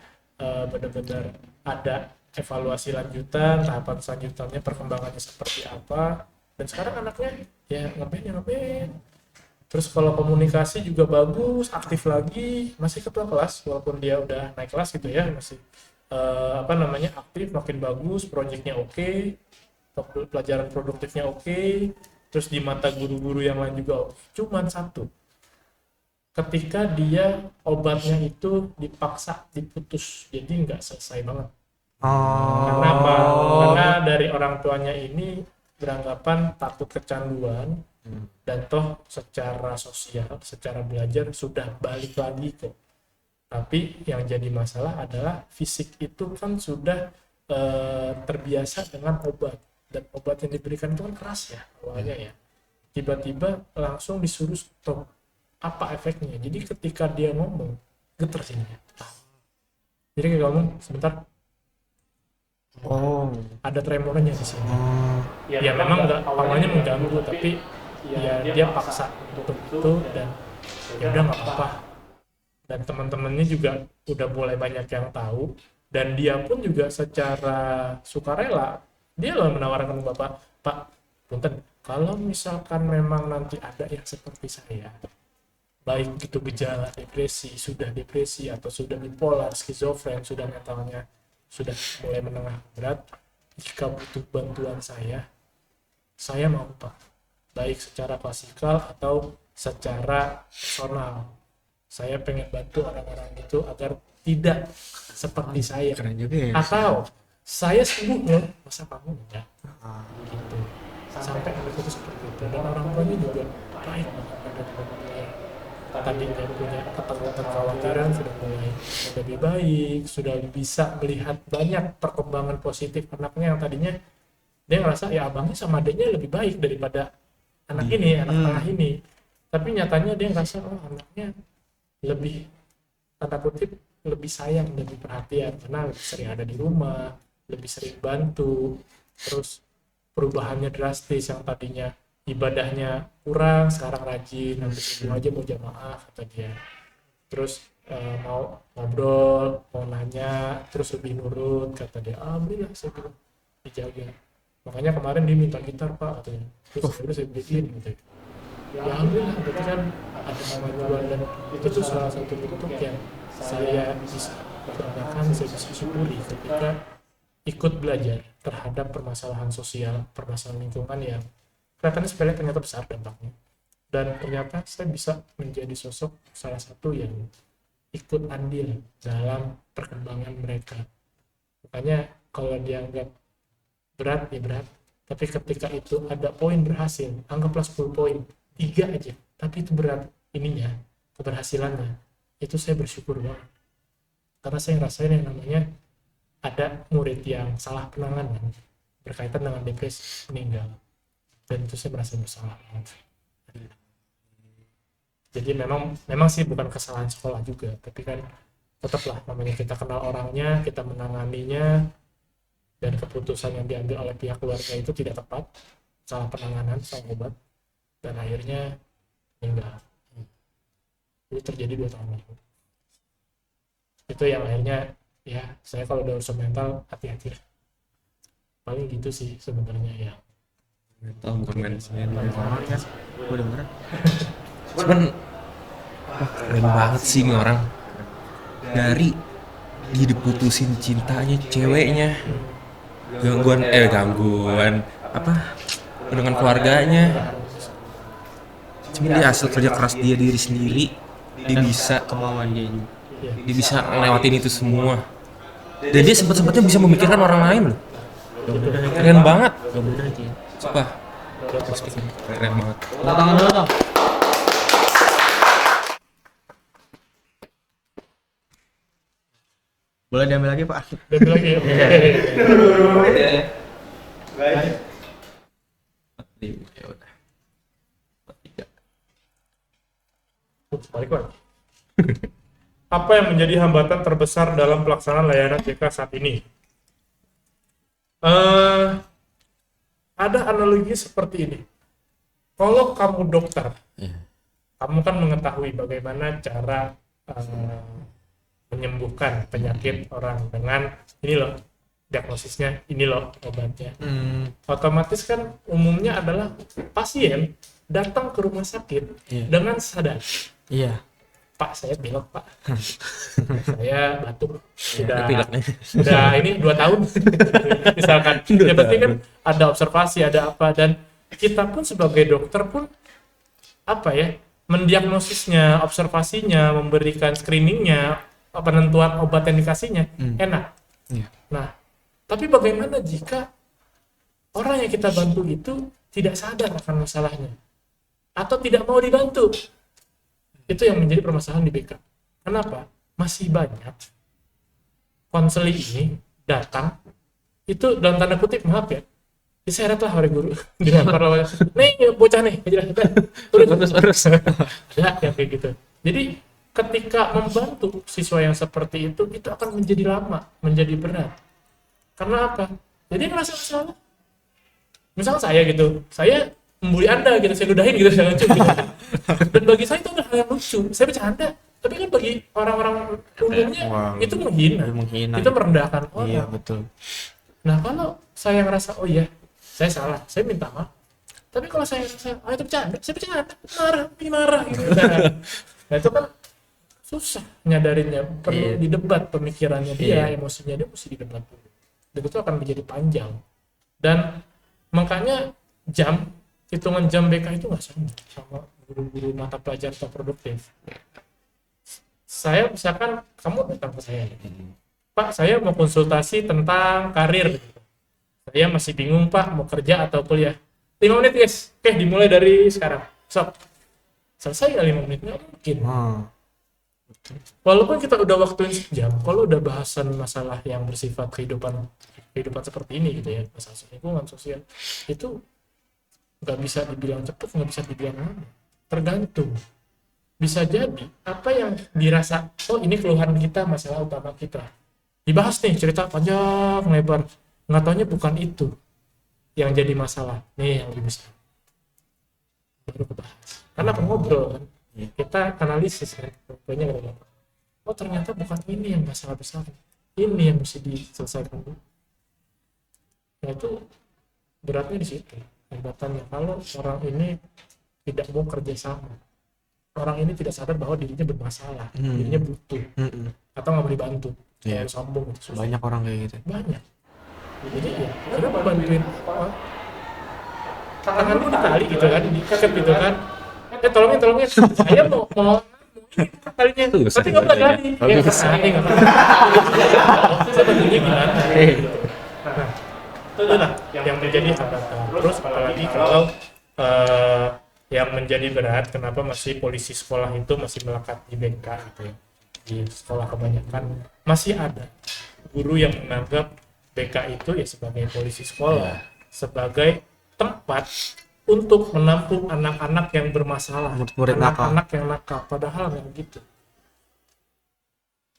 benar-benar ada evaluasi lanjutan, tahapan selanjutannya perkembangannya seperti apa. Dan sekarang anaknya ya ngeband, Terus kalau komunikasi juga bagus, aktif lagi, masih ketua kelas walaupun dia udah naik kelas gitu ya, masih aktif, makin bagus, proyeknya oke, pelajaran produktifnya oke, terus di mata guru-guru yang lain juga oke. Cuman satu, ketika dia obatnya itu dipaksa diputus, jadi nggak selesai banget. Karena apa? Karena dari orang tuanya ini beranggapan takut kecanduan, dan toh secara sosial, secara belajar sudah balik lagi kok. Tapi yang jadi masalah adalah fisik itu kan sudah terbiasa dengan obat, dan obat yang diberikan itu kan keras ya awalnya ya. Tiba-tiba langsung disuruh stop. Apa efeknya? Jadi ketika dia ngomong, getar sini. Jadi kayak ngomong sebentar, ada tremornya di sini. Ya memang nggak awalnya mengganggu, tapi ya dia paksa untuk itu, dan ya udah nggak apa-apa. Dan teman-temannya juga udah mulai banyak yang tahu, dan dia pun juga secara sukarela dia loh menawarkan ke bapak, Pak, punten, kalau misalkan memang nanti ada yang seperti saya, baik itu gejala depresi atau sudah bipolar, skizofren, sudah mentalnya sudah mulai menengah berat, jika butuh bantuan saya mau Pak, baik secara klasikal atau secara personal. Saya pengen bantu orang-orang itu agar tidak seperti saya. Keren juga ya. Atau saya sembuh loh, masa kamu enggak? Gitu. Sampai anak itu seperti itu. Dan orang tuanya juga baik banget pada teman-temannya. Tadinya punya ketakutan, kekhawatiran sudah mulai lebih baik, sudah bisa melihat banyak perkembangan positif anaknya yang tadinya dia ngerasa ya abangnya sama adiknya lebih baik daripada anak ini, anak tengah ini. Tapi nyatanya dia ngerasa anaknya lebih, tanda kutip, lebih sayang, lebih perhatian karena lebih sering ada di rumah, lebih sering bantu. Terus perubahannya drastis, yang tadinya ibadahnya kurang sekarang rajin, hampir semua aja mau jamaah kata dia. Terus mau ngobrol, mau nanya, terus lebih nurut kata dia. Alhamdulillah saya bilang dijaga. Makanya kemarin dia minta gitar Pak katanya. Terus saya beliin gitu. Ya alhamdulillah, berarti kan ada kemajuan, dan itu tuh salah satu bentuk yang saya bisa banggakan, saya bisa syukuri ketika ikut belajar terhadap permasalahan sosial, permasalahan lingkungan yang kelihatannya sepele ternyata besar dampaknya. Dan ternyata saya bisa menjadi sosok salah satu yang ikut andil dalam perkembangan mereka. Makanya kalau dianggap berat ya berat, tapi ketika itu ada poin berhasil, anggaplah 10 poin, 3 aja, tapi itu berat ininya, keberhasilannya, itu saya bersyukur banget. Karena saya ngerasain yang namanya ada murid yang salah penanganan berkaitan dengan depresi, meninggal, dan itu saya merasa bersalah banget. Jadi memang sih bukan kesalahan sekolah juga, tapi kan tetaplah namanya kita kenal orangnya, kita menanganinya, dan keputusan yang diambil oleh pihak keluarga itu tidak tepat, salah penanganan, salah obat, dan akhirnya meninggal. Itu terjadi 2 tahun lalu. Itu yang akhirnya ya saya kalau udah urusan mental hati-hati. Paling gitu sih sebenarnya ya. Mental bukan main Ya, gue denger. Cuman keren banget sih nih orang. Dari dia diputusin cintanya ceweknya, gangguan dengan keluarganya, cuman dia hasil kerja keras dia diri sendiri, dia bisa Kemauan dia juga. dia bisa ngelewatin itu semua, dan dia sempet-sempetnya bisa memikirkan orang lain loh. Keren banget. Gak bener aja. Sumpah, keren banget. Tepuk tangan dulu dong. Boleh diambil lagi Pak? Dan lagi ya. Ya udah. Balik lagi. Apa yang menjadi hambatan terbesar dalam pelaksanaan layanan JK saat ini? Ada analogi seperti ini. Kalau kamu dokter, kamu kan mengetahui bagaimana cara menyembuhkan penyakit orang dengan ini loh diagnosisnya, ini loh obatnya. Otomatis kan umumnya adalah pasien datang ke rumah sakit Iya. dengan sadar, Iya. Pak saya pilek Pak, saya batuk, sudah Pilek nih. udah ini 2 tahun misalkan. Ya pasti kan ada observasi, ada apa, dan kita pun sebagai dokter pun apa ya, mendiagnosisnya, observasinya, memberikan screeningnya, penentuan obat yang dikasihnya enak. Iya. Nah, tapi bagaimana jika orang yang kita bantu itu tidak sadar akan masalahnya atau tidak mau dibantu? Itu yang menjadi permasalahan di BK. Kenapa? Masih banyak konseling ini datang itu dalam tanda kutip, maaf ya, diseret lah oleh guru dilempar oleh nih bocah nih Terus. ada yang kayak gitu. Jadi ketika membantu siswa yang seperti itu akan menjadi lama, menjadi berat. Karena apa? Jadi ngerasa salah. Misal saya gitu, saya membuli Anda gitu, saya ludahin gitu, saya lucu gitu. Dan bagi saya itu adalah hal yang lucu, saya bercanda. Tapi kan bagi orang-orang umumnya Wow. itu menghina, Menghina. itu merendahkan orang. Iya, betul. Nah kalau saya ngerasa, oh iya, saya salah, saya minta maaf. Tapi kalau saya ngerasa, ah itu bercanda, saya bercanda, marah gitu. Nah itu kan susah nyadarinnya, perlu Iya. didebat pemikirannya dia, Iya. emosinya dia mesti didebat dulu. Dan itu akan menjadi panjang. Dan makanya hitungan jam BK itu nggak sama guru-guru mata pelajaran atau produktif. Saya misalkan, kamu datang ke saya, Pak, saya mau konsultasi tentang karir. Saya masih bingung, Pak, mau kerja atau kuliah. 5 menit, guys. Oke, dimulai dari sekarang. Sok. Selesai ya 5 menit? Nggak mungkin. Walaupun kita udah waktuin sejam, kalau udah bahasan masalah yang bersifat kehidupan seperti ini gitu ya, masalah lingkungan sosial, itu nggak bisa dibilang cepat, nggak bisa dibilang lama. Tergantung. Bisa jadi apa yang dirasa, oh ini keluhan kita, masalah utama kita, dibahas nih, cerita panjang lebar, nggak taunya bukan itu yang jadi masalah. Nih yang lebih besar baru kebahas karena pengobrol kan, kita analisis kan, pokoknya oh ternyata bukan ini yang masalah besar, ini yang mesti diselesaikan dulu. Nah itu beratnya di situ hambatannya, kalau orang ini tidak mau kerja sama, orang ini tidak sadar bahwa dirinya bermasalah, dirinya butuh atau nggak mau dibantu. Iya. Sombong itu susah. Banyak orang kayak gitu. Banyak. Jadi ya kenapa bantuin tangan lu ditali gitu kan, dikekep gitu kan, tolongin saya mau ini talinya, tapi nggak boleh tali ya kesana nggak apa-apa, saya bantunya gimana. Nah itulah yang menjadi hambatan. Terus apalagi kalau yang menjadi berat, kenapa masih polisi sekolah itu masih melekat di BK gitu ya, di sekolah kebanyakan masih ada guru yang menganggap BK itu ya sebagai polisi sekolah, sebagai tempat untuk menampung anak-anak yang bermasalah, Murid nakal. anak-anak yang nakal, padahal nggak gitu.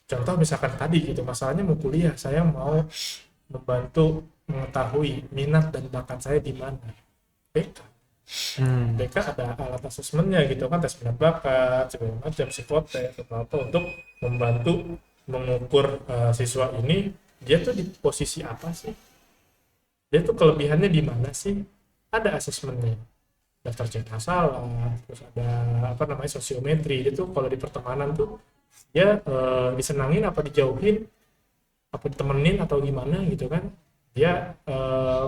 Contoh misalkan tadi gitu, masalahnya mau kuliah, saya mau membantu mengetahui minat dan bakat saya di mana. BK ada alat asesmennya gitu kan, tes minat bakat, segala macam, psikotes atau apa untuk membantu mengukur siswa ini dia tuh di posisi apa sih, dia tuh kelebihannya di mana sih. Ada asesmennya, daftar cek masalah, terus ada apa namanya sosiometri. Itu kalau di pertemanan tuh dia disenangin apa dijauhin, apa ditemenin atau gimana gitu kan, dia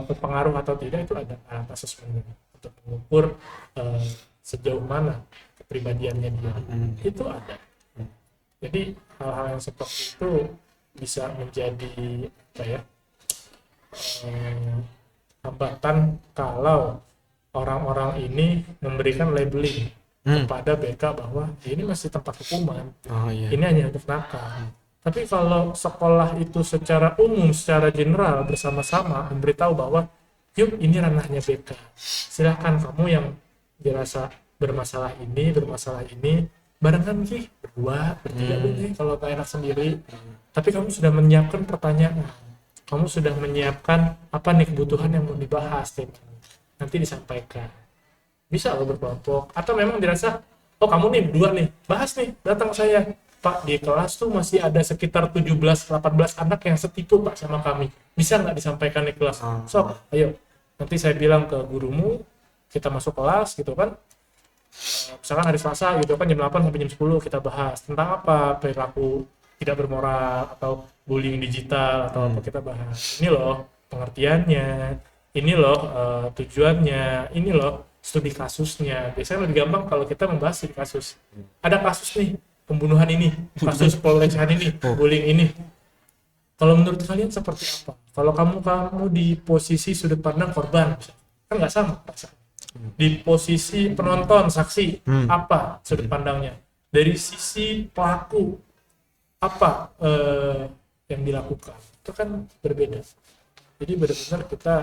berpengaruh atau tidak, itu ada alat asesmennya untuk mengukur sejauh mana kepribadiannya dia. Itu ada. Jadi hal-hal yang seperti itu bisa menjadi apa ya, hambatan kalau orang-orang ini memberikan labeling kepada BK bahwa ini masih tempat hukuman, ini hanya untuk nakal. Tapi kalau sekolah itu secara umum, secara general bersama-sama memberitahu bahwa yuk ini ranahnya BK, silakan kamu yang dirasa bermasalah ini barengan sih, berdua, bertiga boleh kalau gak enak sendiri. Tapi kamu sudah menyiapkan pertanyaan, kamu sudah menyiapkan apa nih kebutuhan yang mau dibahas, nanti disampaikan. Bisa lo berkelompok, atau memang dirasa, oh kamu nih berdua nih, bahas nih, datang ke saya, Pak di kelas tuh masih ada sekitar 17-18 anak yang setipu Pak sama kami, bisa nggak disampaikan di kelas? Sok, ayo, nanti saya bilang ke gurumu, kita masuk kelas gitu kan, misalkan hari Selasa gitu kan jam 8 sampai jam 10 kita bahas tentang apa perilaku tidak bermoral atau bullying digital atau apa kita bahas. Ini loh pengertiannya, ini loh tujuannya, ini loh studi kasusnya. Biasanya lebih gampang kalau kita membahas studi kasus. Ada kasus nih pembunuhan ini, kasus pelecehan ini, bullying ini. Kalau menurut kalian seperti apa? Kalau kamu di posisi sudut pandang korban, kan nggak sama rasanya. Di posisi penonton, saksi, apa sudut pandangnya? Dari sisi pelaku, apa yang dilakukan? Itu kan berbeda. Jadi benar-benar kita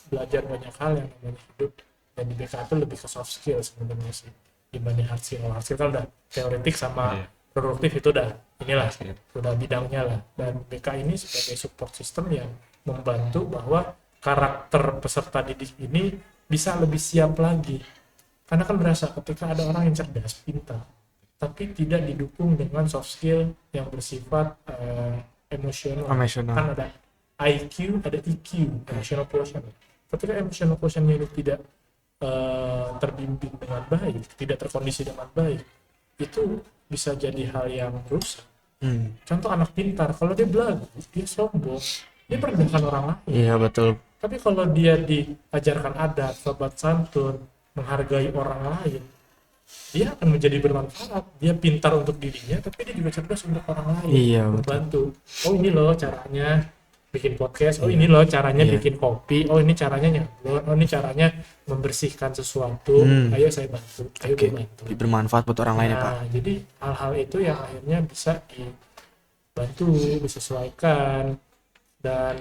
belajar banyak hal yang namanya hidup, dan di BK itu lebih ke soft skill sebenarnya sih dibanding hard skill. Hard skill kan udah teoretik sama produktif, itu udah inilah udah bidangnya lah. Dan BK ini sebagai support system yang membantu bahwa karakter peserta didik ini bisa lebih siap lagi. Karena kan berasa ketika ada orang yang cerdas, pintar, tapi tidak didukung dengan soft skill yang bersifat emosional. Kan ada IQ, ada EQ, emotional quotient. Ketika emotional quotient-nya ini tidak terbimbing dengan baik, tidak terkondisi dengan baik, itu bisa jadi hal yang rusak. Contoh anak pintar, kalau dia belagu, dia sombong, dia merendahkan orang lain. Iya betul. Tapi kalau dia diajarkan adat, sobat santun, menghargai orang lain, dia akan menjadi bermanfaat. Dia pintar untuk dirinya, tapi dia juga cerdas untuk orang lain. Iya, membantu. Oh ini loh caranya bikin podcast. Oh ini loh caranya bikin kopi. Oh ini caranya nyablon. Oh ini caranya membersihkan sesuatu. Ayo saya bantu. Ayo bantu. Bermanfaat buat orang lain ya Pak. Jadi hal-hal itu yang akhirnya bisa dibantu, disesuaikan, dan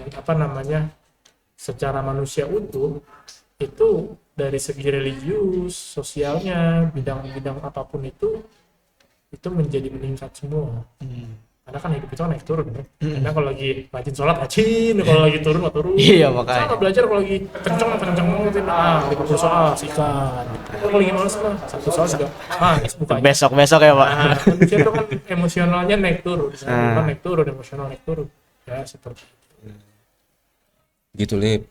secara manusia utuh itu dari segi religius, sosialnya, bidang-bidang apapun itu menjadi meningkat semua. Karena kan hidup itu kan naik turun ya. Karena kalau lagi rajin sholat rajin, kalau lagi turun turun. Iya makanya. Sama belajar kalau lagi kenceng gitu, 50 soal sikat. Kalau lagi males mah satu soal juga bukanya. Besok ya Pak. Manusia itu kan emosionalnya naik turun, kan naik turun, emosional naik turun. Ya seperti itu. Gitu Lip.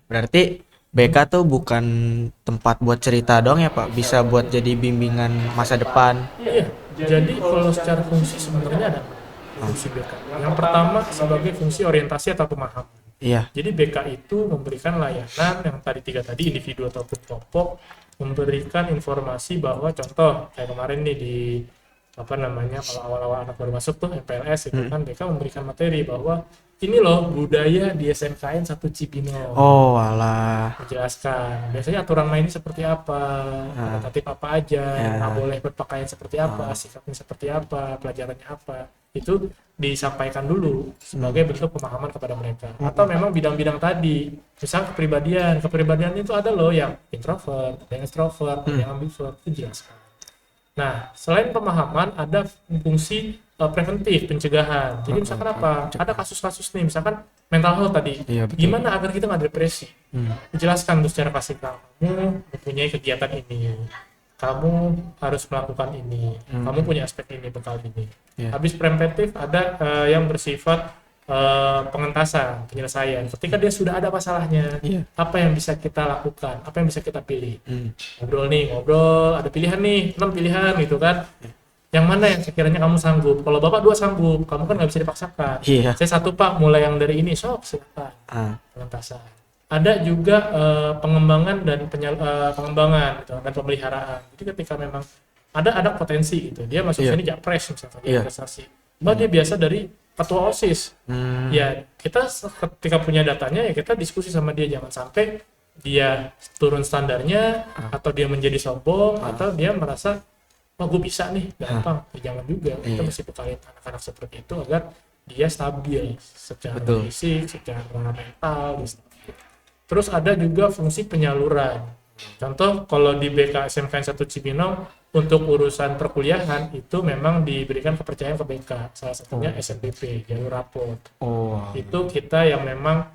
Berarti BK tuh bukan tempat buat cerita doang ya Pak, bisa buat jadi bimbingan masa depan. Iya, jadi kalau secara fungsi sebenarnya ada fungsi BK. Yang pertama sebagai fungsi orientasi atau pemahaman. Iya. Jadi BK itu memberikan layanan yang tiga tadi, individu ataupun kelompok, memberikan informasi bahwa contoh kayak kemarin nih di kalau awal-awal anak baru masuk tuh MPLS itu kan BK memberikan materi bahwa ini loh budaya di SMKN 1 Cibinong. Oh alah. Menjelaskan biasanya aturan mainnya seperti apa, tertib apa aja, nggak boleh berpakaian seperti apa, sikapnya seperti apa, pelajarannya apa, itu disampaikan dulu sebagai bentuk pemahaman kepada mereka. Atau memang bidang-bidang tadi, misal kepribadian itu ada loh yang introvert, ada yang extrovert, ada yang ambivert, itu jelaskan. Nah, selain pemahaman ada fungsi preventif, pencegahan. Jadi misalkan apa? Ada kasus-kasus nih, misalkan mental health tadi. Iya, gimana agar kita nggak depresi? Dijelaskan tuh secara kasih tahu. Kamu mempunyai kegiatan ini, kamu harus melakukan ini, kamu punya aspek ini, bekal ini. Habis preventif ada yang bersifat pengentasan, penyelesaian. Ketika dia sudah ada masalahnya, apa yang bisa kita lakukan, apa yang bisa kita pilih. Ngobrol, ada pilihan nih, 6 pilihan gitu kan. Yang mana yang sekiranya kamu sanggup? Kalau bapak 2 sanggup, kamu kan nggak bisa dipaksakan. Saya 1 pak, mulai yang dari ini, silakan. Pengentasan. Ada juga pengembangan dan pengembangan gitu, dan pemeliharaan. Jadi ketika memang ada potensi gitu, dia masuk sini japres misalnya, prestasi. Dia biasa dari ketua OSIS. Ya kita ketika punya datanya ya kita diskusi sama dia, jangan sampai dia turun standarnya atau dia menjadi sombong atau dia merasa gue bisa nih gampang. Jangan juga, kita mesti bekalin anak-anak seperti itu agar dia stabil secara fisik, secara mental. Terus ada juga fungsi penyaluran. Contoh kalau di BK SMKN 1 Cibinong untuk urusan perkuliahan itu memang diberikan kepercayaan ke BK, salah satunya SNBP, jalur raport. Itu kita yang memang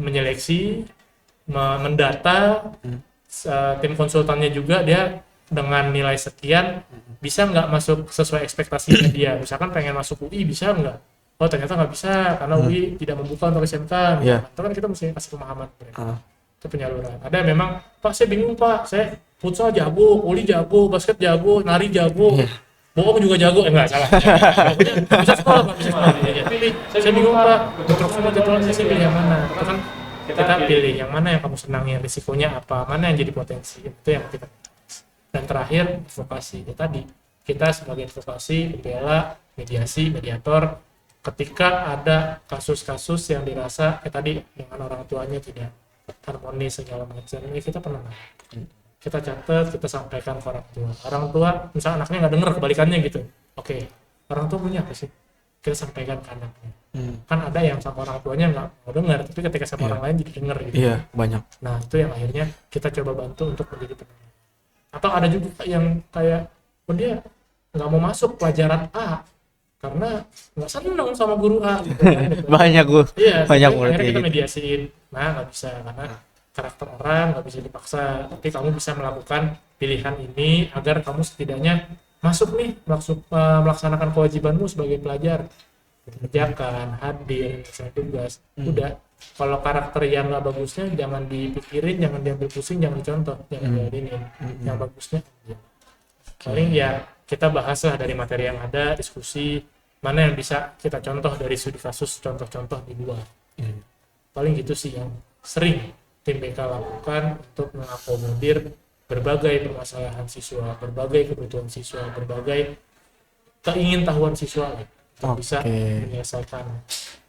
menyeleksi, mendata, tim konsultannya juga dia dengan nilai sekian bisa nggak masuk sesuai ekspektasinya dia. Misalkan pengen masuk UI bisa nggak? Oh ternyata nggak bisa karena UI tidak membuka untuk SMK. Itu kan kita mesti kasih pemahaman mereka. Itu penyaluran. Ada memang, Pak saya bingung Pak, saya futsal jago, voli jago, basket jago, nari jago, bohong juga jago, enggak salah. Pokoknya bisa sekolah, Pak, bisa sekolah. Ya, pilih, saya bingung Pak, bentrok sama jadwal saya pilih yang mana. Itu kan kita pilih yang mana yang kamu senangi, risikonya apa, mana yang jadi potensi, itu yang kita. Dan terakhir, advokasi. Ya, tadi, kita sebagai advokasi, pembela, mediasi, mediator, ketika ada kasus-kasus yang dirasa tadi dengan orang tuanya tidak harmonis segala macam, ini kita pernah kita catat, kita sampaikan ke orang tua misalnya anaknya nggak dengar, kebalikannya gitu, oke, orang tua punya apa sih, kita sampaikan ke anaknya. Kan ada yang sama orang tuanya nggak mau dengar, tapi ketika sama orang lain jadi dengar gitu. Banyak. Nah itu yang akhirnya kita coba bantu untuk menjadi pendengar. Atau ada juga yang kayak dia nggak mau masuk pelajaran A karena nggak seneng sama guru A gitu, kan, gitu. Banyak gue. Iya, Banyak tapi murid akhirnya kayak kita gitu. mediasiin. Nah nggak bisa karena karakter orang nggak bisa dipaksa, tapi kamu bisa melakukan pilihan ini agar kamu setidaknya masuk nih melaksanakan kewajibanmu sebagai pelajar, mengerjakan, hadir, selesai tugas. Udah, kalau karakter yang nggak bagusnya jangan dipikirin, jangan diambil pusing, jangan dicontoh, jangan diadenin. Yang bagusnya ya. Paling ya kita bahaslah dari materi yang ada, diskusi mana yang bisa kita contoh dari studi kasus, contoh-contoh di luar. Paling gitu sih yang sering tim BK lakukan untuk mengakomodir berbagai permasalahan siswa, berbagai kebutuhan siswa, berbagai keingintahuan siswa untuk bisa menyelesaikan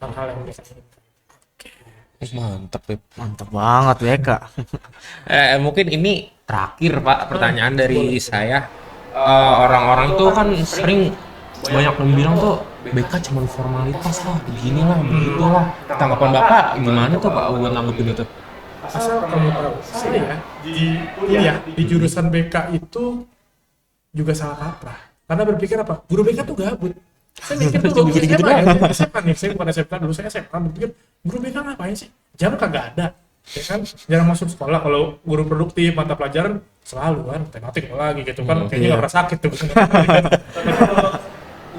hal-hal yang mereka inginkan. Mantap banget BK. Mungkin ini terakhir Pak pertanyaan dari saya. Orang-orang tuh kan sering banyak yang bilang tuh BK cuma formalitas lah, beginilah, begitulah. Tanggapan Bapak gimana tuh Pak buat nanggepin itu? Asal kamu tahu, saya ya di kuliah di jurusan BK itu juga salah kaprah. Karena berpikir apa? Guru BK tuh gabut. Saya mikir tuh guru SMA ya, SMA nih, saya bukan SMK dulu, saya SMA berpikir guru BK ngapain sih? Jam kagak ada. Ya kan jarang masuk sekolah. Kalau guru produktif mata pelajaran selalu kan matematik lagi gitu kan, kayaknya nggak pernah sakit tuh.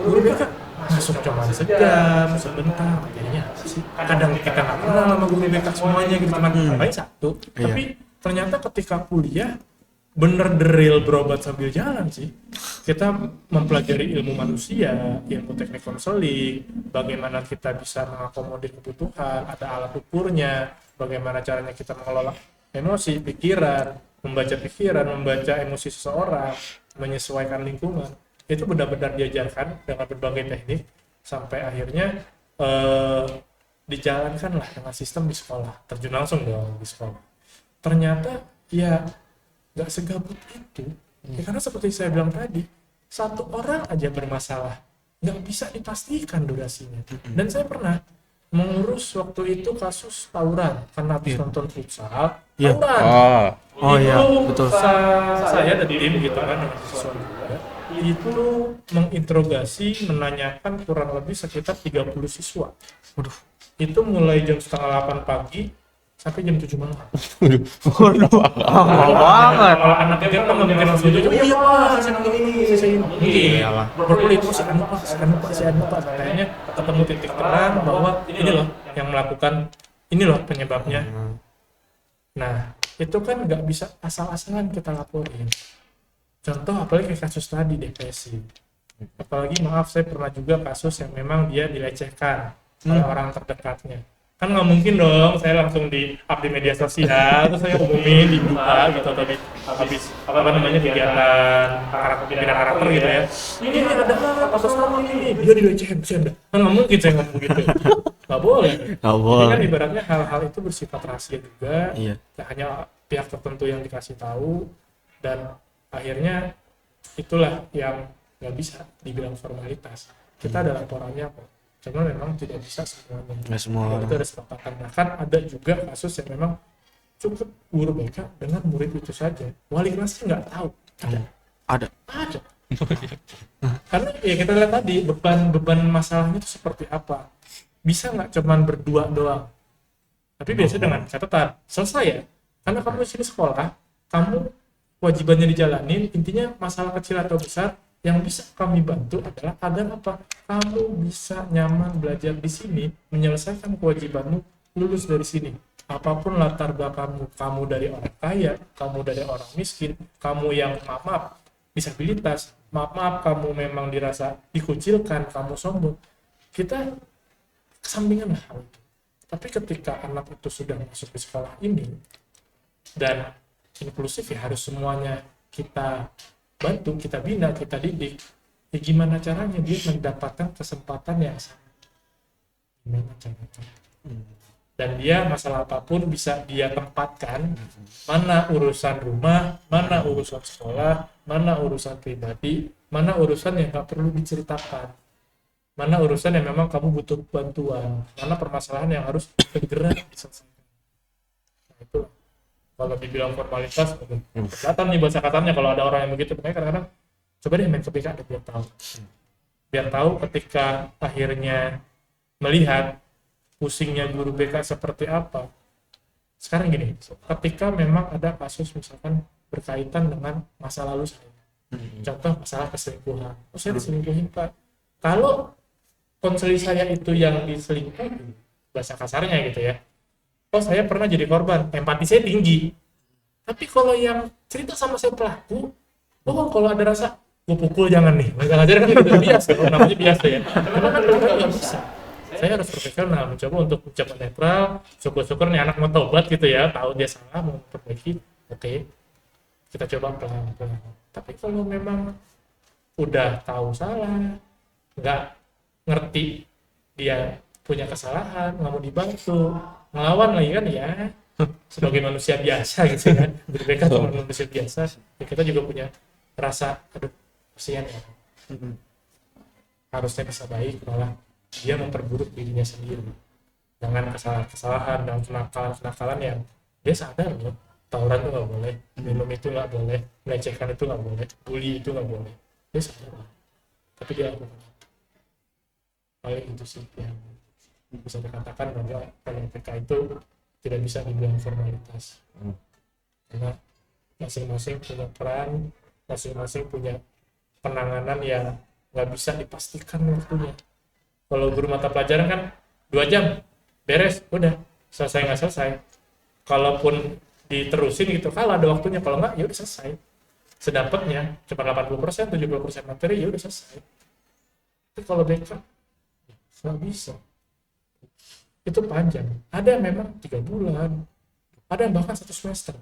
Guru BK masuk cuma sejam, sebentar, jadinya apa sih? Kadang kita nggak kenal sama guru BK semuanya gitu, cuma ngapain satu. Tapi ternyata ketika kuliah bener the real berobat sambil jalan sih. Kita mempelajari ilmu manusia, ilmu teknik konseling, bagaimana kita bisa mengakomodir kebutuhan, ada alat ukurnya, bagaimana caranya kita mengelola emosi, pikiran, membaca emosi seseorang, menyesuaikan lingkungan. Itu benar-benar diajarkan dengan berbagai teknik sampai akhirnya dijalankanlah dengan sistem di sekolah, terjun langsung dong di sekolah. Ternyata ya nggak segabut itu, ya, karena seperti saya bilang tadi, satu orang aja bermasalah, nggak bisa dipastikan durasinya. Dan saya pernah mengurus waktu itu kasus tawuran karena habis nonton futsal, tawuran. Betul. Saya ada tim gitu kan dengan siswa juga, itu menginterogasi, menanyakan kurang lebih sekitar 30 siswa. Itu mulai jam 7:30 pagi sampai jam 7 malam. Mahal banget. Kalau anak kecil kan nggak mungkin langsung jujur, iya Pak, saya nonton ini, saya ini. Iyalah. Berkulit itu saya anu Pak. Kayaknya ketemu titik terang bahwa ini loh yang melakukan, ini loh penyebabnya. Nah, itu kan nggak bisa asal-asalan kita laporin. Contoh apalagi kayak kasus tadi depresi. Apalagi maaf saya pernah juga kasus yang memang dia dilecehkan oleh orang terdekatnya. Kan nggak mungkin dong saya langsung di-up di media sosial terus saya umumin di buka gitu atau habis apa namanya kegiatan pembinaan karakter gitu ya. Ini ada kasus kamu ini dia dilecehin bercanda. Kan nggak mungkin saya ngomong gitu. Nggak boleh. Jadi kan ibaratnya hal-hal itu bersifat rahasia juga. Ya, hanya pihak tertentu yang dikasih tahu dan akhirnya itulah yang nggak bisa dibilang formalitas. Kita ada laporannya kok. Cuma memang tidak bisa semuanya. Nggak semua. Itu ada sepakatan. Bahkan ada juga kasus yang memang cukup guru BK dengan murid itu saja. Wali kelasnya nggak tahu. Ada. Karena ya kita lihat tadi beban masalahnya itu seperti apa. Bisa nggak cuman berdua doang. Tapi biasanya dengan catatan selesai ya. Karena kamu di sini sekolah, kamu kewajibannya dijalanin. Intinya masalah kecil atau besar yang bisa kami bantu adalah agar apa? Kamu bisa nyaman belajar di sini, menyelesaikan kewajibanmu, lulus dari sini. apapun latar belakangmu, kamu dari orang kaya, kamu dari orang miskin, kamu yang maaf disabilitas, maaf kamu memang dirasa dikucilkan, kamu sombong, kita kesampingan lah hal itu. Tapi ketika anak itu sudah masuk di sekolah ini dan inklusif, ya harus semuanya kita bantu, kita bina, kita didik. Ya gimana caranya dia mendapatkan kesempatan yang sama? Gimana caranya? Dan dia masalah apapun bisa dia tempatkan, mana urusan rumah, mana urusan sekolah, mana urusan pribadi, mana urusan yang gak perlu diceritakan, mana urusan yang memang kamu butuh bantuan, mana permasalahan yang harus segera diselesaikan. Nah itu kalau dibilang formalitas, kelihatan nih bahasa katanya kalau ada orang yang begitu. Makanya kadang-kadang coba deh main ke BK biar tahu ketika akhirnya melihat pusingnya guru BK seperti apa. Sekarang gini, ketika memang ada kasus misalkan berkaitan dengan masa lalu saya, contoh masalah keselingkuhan, saya diselingkuhin Pak. Kalau konseli saya itu yang diselingkuhin, bahasa kasarnya gitu ya, saya pernah jadi korban, empati saya tinggi. Tapi kalau yang cerita sama saya pelaku, kalau ada rasa gue pukul jangan nih, ngajar kan gitu biasa, namanya biasa ya. Karena kan nggak bisa. Saya harus profesional, mencoba untuk mencoba netral, syukur-syukur nih anak mau tobat gitu ya, tahu dia salah mau perbaiki, oke, kita coba pelan-pelan. Tapi kalau memang udah tahu salah, nggak ngerti dia punya kesalahan, nggak mau dibantu, ngelawan lagi kan ya, sebagai manusia biasa gitu kan, berbeda sama manusia biasa, ya kita juga punya rasa, aduh, kasihan ya, harusnya bisa baik, malah dia memperburuk dirinya sendiri dengan kesalahan-kesalahan dan kenakalan yang dia sadar loh, tawuran itu nggak boleh, minum itu nggak boleh, melecehkan itu nggak boleh, bully itu nggak boleh, dia sadar, tapi dia paling itu sih yang bisa dikatakan bahwa PK itu tidak bisa dibilang formalitas, karena masing-masing punya peran, masing-masing punya penanganan yang nggak bisa dipastikan waktunya. Kalau guru mata pelajaran kan 2 jam beres, udah selesai nggak selesai. Kalaupun diterusin gitu, kalau ada waktunya, kalau nggak ya udah selesai. Sedapatnya cuma 80%, 70% materi ya udah selesai. Tapi kalau BK nggak bisa. Itu panjang. Ada yang memang 3 bulan, ada yang bahkan 1 semester.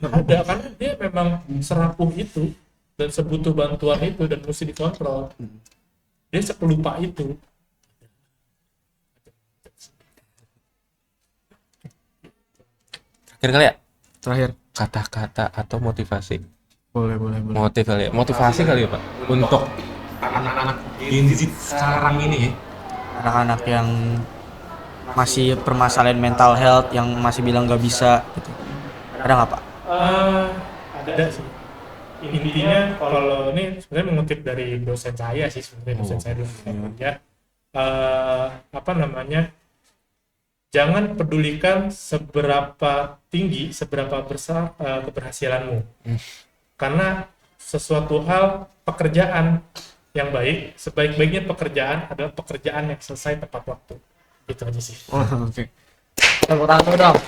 Ada, karena dia memang serapuh itu dan sebutuh bantuan itu dan mesti dikontrol. Dia sepelupa itu. Terakhir kali ya? Terakhir. Kata-kata atau motivasi? Boleh. Motivasi kali ya Pak? Untuk anak-anak Gen Z sekarang ini, Anak-anak yang masih permasalahan mental health, yang masih bilang nggak bisa gitu. Ada nggak Pak? Ada sih. Intinya kalau ini sebenarnya mengutip dari dosen saya sih, sebenarnya dosen saya dulu ya, jangan pedulikan seberapa tinggi, seberapa besar keberhasilanmu, karena sesuatu hal, pekerjaan yang baik, sebaik-baiknya pekerjaan adalah pekerjaan yang selesai tepat waktu. Itu aja sih. Oke. Tepuk tangan dong.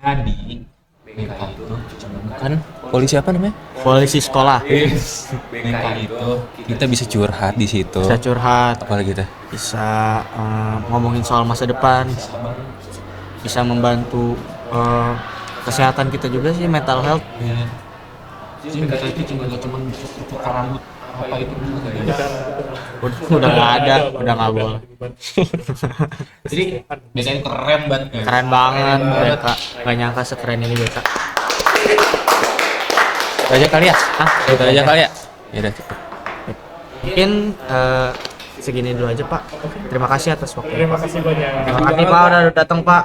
jadi BK itu kan polisi apa namanya? Polisi sekolah. BK itu kita bisa curhat di situ. Bisa curhat, Apalagi kita bisa ngomongin soal masa depan, bisa membantu kesehatan kita juga sih, mental health. Jadi BK itu nggak cuma untuk rambut apa itu Udah nggak ada, udah nggak boleh. Jadi BK itu keren banget. Keren banget mereka, nggak nyangka sekeren ini mereka. Itu aja kali ya? Itu aja kali ya? Ya udah. Mungkin segini dulu aja Pak. Terima kasih atas waktunya. Terima kasih banyak. Terima kasih Pak udah datang Pak.